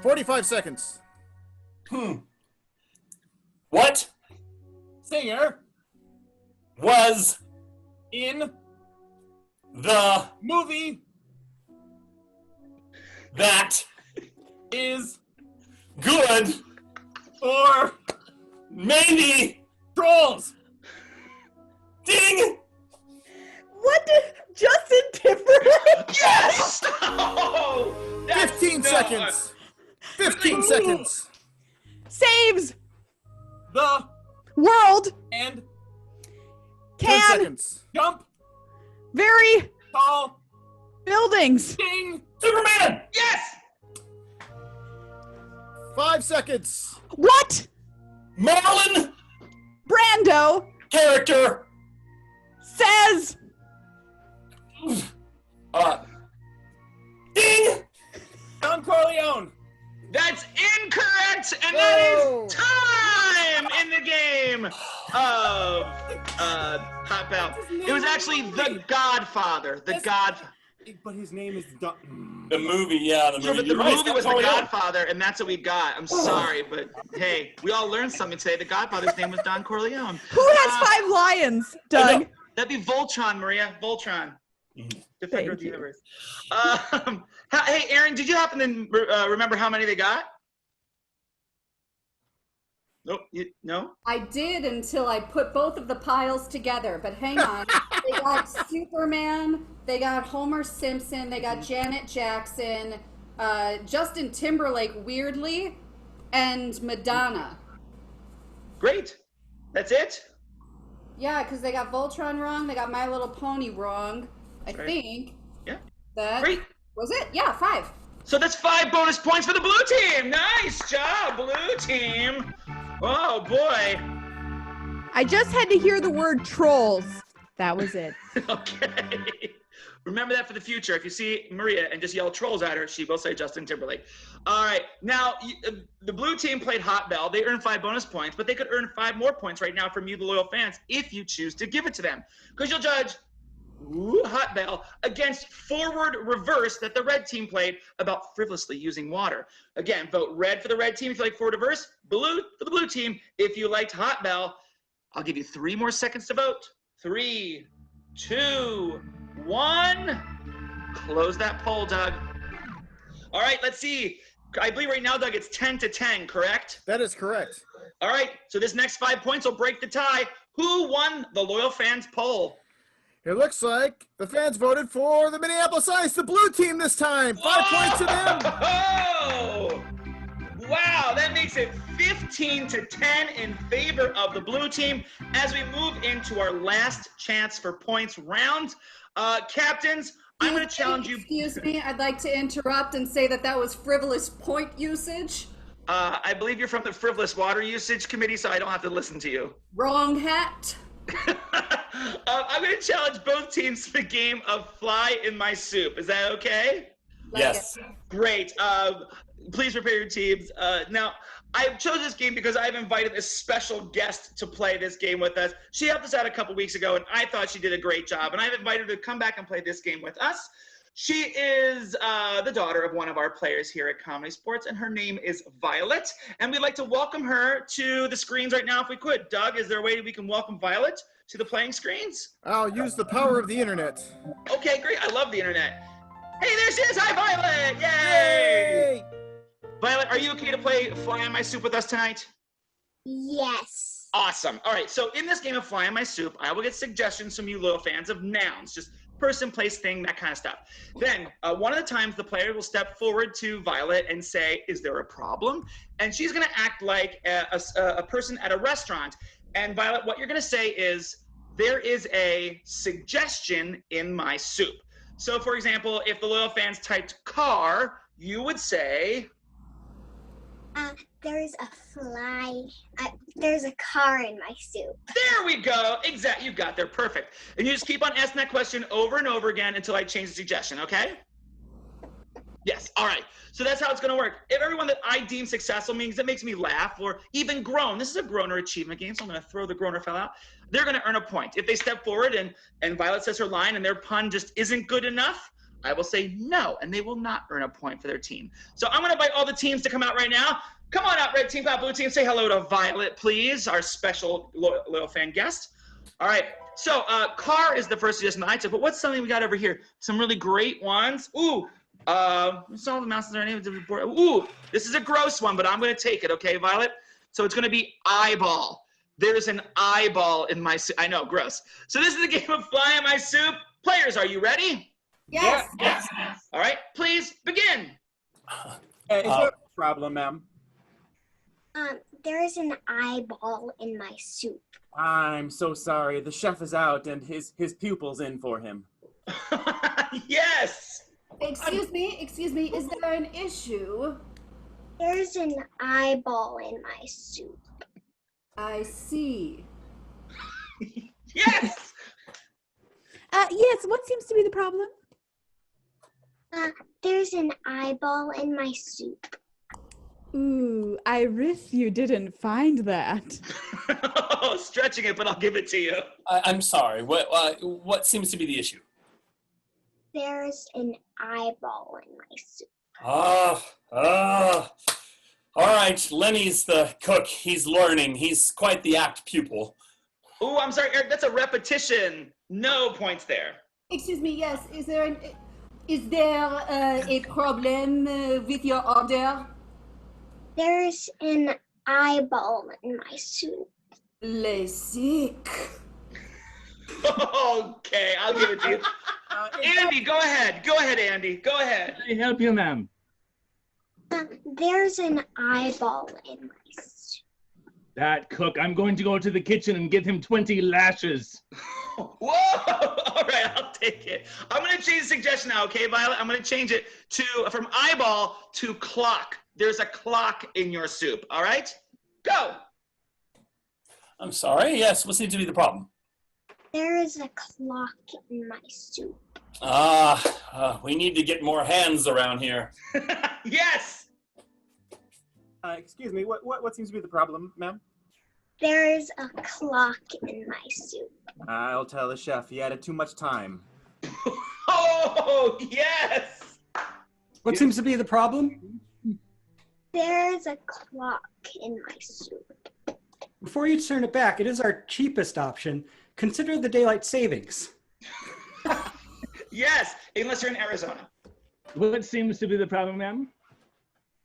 45 seconds. What Singer was in the movie that is good for maybe trolls? ding? What did Justin Timberlake? Yes. Oh, that's 15 no- seconds. 15 seconds. Saves. The World. and 10 Can. seconds. jump Very. tall Buildings. ding. Superman. Yes. 5 seconds. What? Marlon Brando. character. Says. Ding. Don Corleone. That's incorrect, and that is time in the game of Hot Bell. It was actually The Godfather. The God. But his name is The movie, yeah, the Sure, movie. but the You're right, movie was The Corleone. Godfather, and that's what we got. I'm sorry, but hey, we all learned something today. The Godfather's name was Don Corleone. Who has 5 lions, Doug? That'd be Voltron, Maria. Voltron. Defender of the universe. Hey, Aaron, did you happen to remember how many they got? Nope. No? I did until I put both of the piles together, but hang on. They got Superman, they got Homer Simpson, they got Janet Jackson, Justin Timberlake, weirdly, and Madonna. Great. That's it? Yeah, because they got Voltron wrong, they got My Little Pony wrong, I think. Yeah. That Great. was it? Yeah, 5. So that's 5 bonus points for the blue team. Nice job, blue team. Oh, boy. I just had to hear the word trolls. That was it. Okay. Remember that for the future. If you see Maria and just yell trolls at her, she will say Justin Timberlake. All right. Now, the blue team played Hot Bell. They earned 5 bonus points, but they could earn 5 more points right now from you, the loyal fans, if you choose to give it to them. Because you'll judge Hot Bell against Forward Reverse that the red team played about frivolously using water. Again, vote red for the red team if you like Forward Reverse, blue for the blue team if you liked Hot Bell. I'll give you 3 more seconds to vote. 3, 2, 1. Close that poll, Doug. All right, let's see. I believe right now, Doug, it's 10-10, correct? That is correct. All right, so this next 5 points will break the tie. Who won the loyal fans poll? It looks like the fans voted for the Minneapolis Ice, the blue team this time. 5 points to them. Oh! Wow, that makes it 15-10 in favor of the blue team as we move into our last chance for points round. Captains, I'm going to challenge you. Excuse me, I'd like to interrupt and say that was frivolous point usage. I believe you're from the Frivolous Water Usage Committee, so I don't have to listen to you. Wrong hat. I'm going to challenge both teams to the game of Fly in My Soup. Is that okay? Yes. Great. Please prepare your teams. Now, I chose this game because I've invited a special guest to play this game with us. She helped us out a couple weeks ago, and I thought she did a great job. And I've invited her to come back and play this game with us. She is the daughter of one of our players here at ComedySportz, and her name is Violet. And we'd like to welcome her to the screens right now if we could. Doug, is there a way we can welcome Violet to the playing screens? I'll use the power of the internet. Okay, great. I love the internet. Hey, there she is. Hi, Violet. Yay! Violet, are you okay to play Fly in My Soup with us tonight? Yes. Awesome. All right, so in this game of Fly in My Soup, I will get suggestions from you loyal fans of nouns, just person, place, thing, that kind of stuff. Then one of the times the player will step forward to Violet and say, is there a problem? And she's going to act like a person at a restaurant. And Violet, what you're going to say is, there is a suggestion in my soup. So for example, if the loyal fans typed car, you would say... There's a fly. There's a car in my soup. There we go. Exactly. You got there. Perfect. And you just keep on asking that question over and over again until I change the suggestion, okay? Yes. All right. So that's how it's going to work. If everyone that I deem successful means that makes me laugh, or even grown, this is a groaner achievement game, so I'm going to throw the groaner fell out. They're going to earn a point. If they step forward and Violet says her line and their pun just isn't good enough, I will say no, and they will not earn a point for their team. So I'm going to invite all the teams to come out right now. Come on out, red team, blue team. Say hello to Violet, please, our special loyal fan guest. All right. So car is the first suggestion I took, but what's something we got over here? Some really great ones. Ooh, some of the mountains are named. Ooh, this is a gross one, but I'm going to take it, okay, Violet? So it's going to be eyeball. There's an eyeball in my soup. I know, gross. So this is the game of Fly in My Soup. Players, are you ready? Yes. Yes. All right, please begin. Is there a problem, ma'am? There is an eyeball in my soup. I'm so sorry. The chef is out and his pupil's in for him. Yes. Excuse me. Is there an issue? There's an eyeball in my soup. I see. Yes. Yes, what seems to be the problem? There's an eyeball in my soup. Ooh, I risk you didn't find that. Oh, stretching it, but I'll give it to you. I'm sorry. What seems to be the issue? There's an eyeball in my soup. All right, Lenny's the cook. He's learning. He's quite the apt pupil. Oh, I'm sorry, Eric, that's a repetition. No points there. Excuse me, yes. Is there a problem with your order? There's an eyeball in my soup. Le sick. Okay, I'll give it to you. Andy, go ahead. Go ahead, Andy. Go ahead. Can I help you, ma'am? There's an eyeball in my soup. That cook, I'm going to go to the kitchen and give him 20 lashes. Whoa! All right, I'll take it. I'm going to change the suggestion now, okay, Violet? I'm going to change it from eyeball to clock. There's a clock in your soup, all right? Go! I'm sorry. Yes, what seems to be the problem? There is a clock in my soup. We need to get more hands around here. Yes! Excuse me, what seems to be the problem, ma'am? There's a clock in my soup. I'll tell the chef. He added too much time. Oh, yes! What seems to be the problem? There's a clock in my soup. Before you turn it back, it is our cheapest option. Consider the daylight savings. Yes, unless you're in Arizona. What seems to be the problem, ma'am?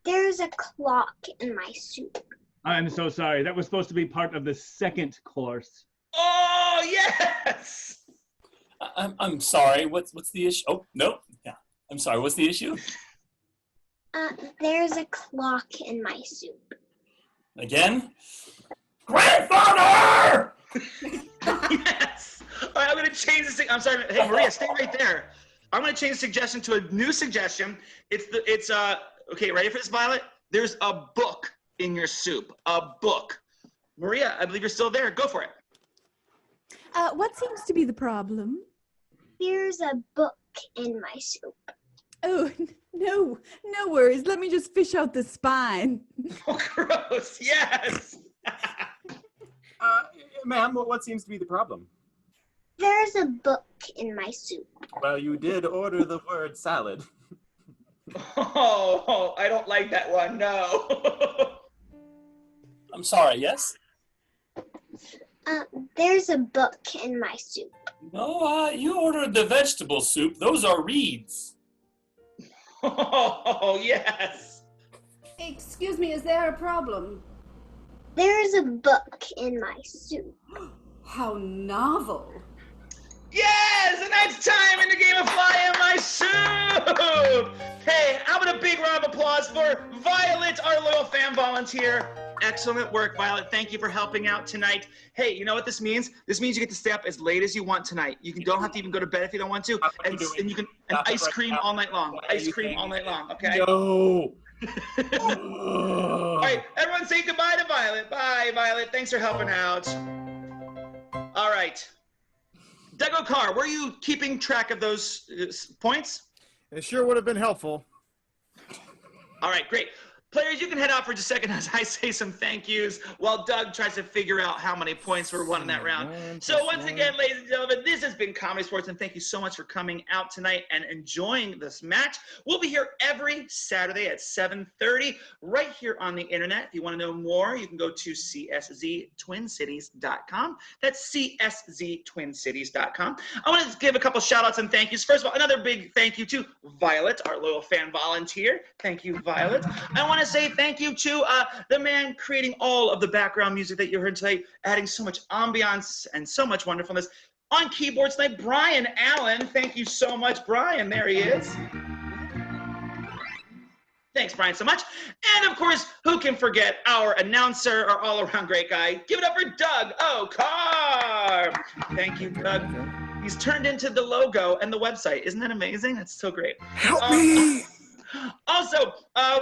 There's a clock in my soup. I'm so sorry. That was supposed to be part of the second course. Oh, yes! I'm sorry. What's the issue? Oh, no. Yeah. I'm sorry. What's the issue? There's a clock in my soup. Again? Grandfather! Yes! All right, I'm going to change this thing. I'm sorry. Hey, Maria, stay right there. I'm going to change the suggestion to a new suggestion. Okay, ready for this, Violet? There's a book in your soup. A book. Maria, I believe you're still there. Go for it. What seems to be the problem? There's a book in my soup. Oh, no worries. Let me just fish out the spine. Oh, gross. Yes. Ma'am, what seems to be the problem? There's a book in my soup. Well, you did order the word salad. Oh, I don't like that one. No. I'm sorry, yes? There's a book in my soup. No, you ordered the vegetable soup. Those are reeds. Oh, yes. Excuse me, is there a problem? There's a book in my soup. How novel. Yes, and that's time in the game of Fly in My Soup. Hey, how about a big round of applause for Violet, our loyal fan volunteer. Excellent work, Violet. Thank you for helping out tonight. Hey, you know what this means? This means you get to stay up as late as you want tonight. Don't have to even go to bed if you don't want to. And you can ice cream all night long. Ice cream all night long, okay? No. All right, everyone say goodbye to Violet. Bye, Violet. Thanks for helping out. All right. Doug O'Carr, were you keeping track of those points? It sure would have been helpful. All right, great. Players, you can head out for just a second as I say some thank yous while Doug tries to figure out how many points were won in that round. So once again, ladies and gentlemen, this has been Comedy Sports, and thank you so much for coming out tonight and enjoying this match. We'll be here every Saturday at 7:30 right here on the internet. If you want to know more, you can go to csztwincities.com. That's csztwincities.com. I want to give a couple shout outs and thank yous. First of all, another big thank you to Violet, our loyal fan volunteer. Thank you, Violet. I want to say thank you to the man creating all of the background music that you heard tonight, adding so much ambiance and so much wonderfulness. On keyboards tonight, Brian Allen. Thank you so much, Brian. There he is. Thanks, Brian, so much. And, of course, who can forget our announcer, our all-around great guy. Give it up for Doug O'Carr. Thank you, Doug. He's turned into the logo and the website. Isn't that amazing? That's so great. Help me! Also,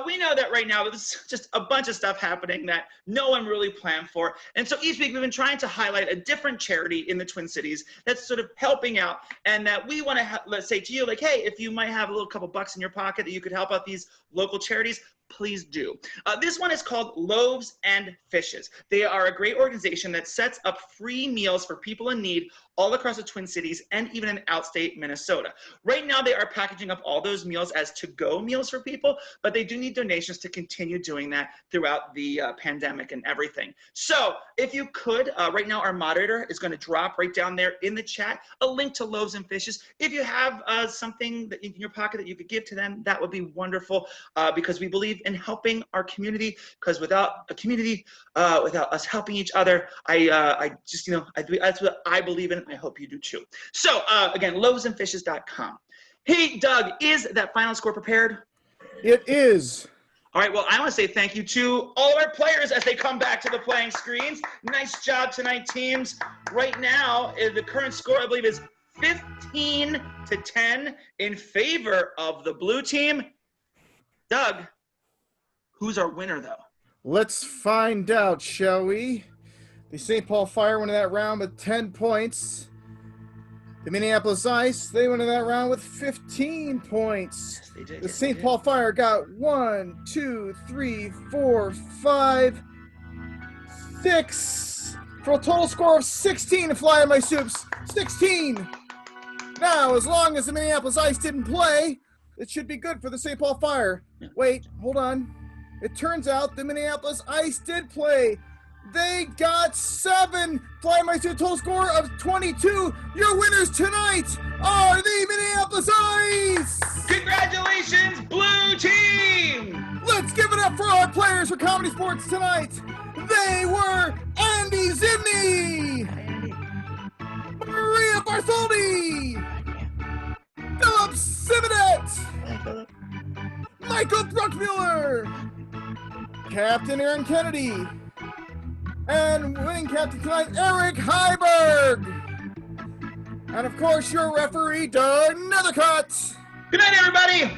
we know that right now there's just a bunch of stuff happening that no one really planned for. And so each week we've been trying to highlight a different charity in the Twin Cities that's sort of helping out, and that we want to let's say to you, like, hey, if you might have a little couple bucks in your pocket that you could help out these local charities, please do. This one is called Loaves and Fishes. They are a great organization that sets up free meals for people in need all across the Twin Cities and even in outstate Minnesota. Right now, they are packaging up all those meals as to-go meals for people, but they do need donations to continue doing that throughout the pandemic and everything. So if you could, right now our moderator is going to drop right down there in the chat a link to Loaves and Fishes. If you have something that in your pocket that you could give to them, that would be wonderful, because we believe in helping our community, because without a community, without us helping each other, I just, you know, that's what I believe in. I hope you do too. So again, loavesandfishes.com. Hey, Doug, is that final score prepared? It is. All right, well, I want to say thank you to all of our players as they come back to the playing screens. Nice job tonight, teams. Right now, the current score, I believe, is 15-10 in favor of the blue team. Doug, who's our winner, though? Let's find out, shall we? The St. Paul Fire went in that round with 10 points. The Minneapolis Ice, they went in that round with 15 points. Yes, they did. The St. Paul Fire got 1, 2, 3, 4, 5, 6, for a total score of 16 to fly in my soups. 16! Now, as long as the Minneapolis Ice didn't play, it should be good for the St. Paul Fire. Wait, hold on. It turns out the Minneapolis Ice did play. They got 7. Fly my to a total score of 22. Your winners tonight are the Minneapolis Ice! Congratulations, blue team! Let's give it up for our players for Comedy Sports tonight. They were Andy Zimney, Maria Bartholdi, Philip Simonette, Michael Bruckmuller, Captain Aaron Kennedy, and winning captain tonight, Eric Heiberg. And of course, your referee, Doug Nethercutt. Good night, everybody!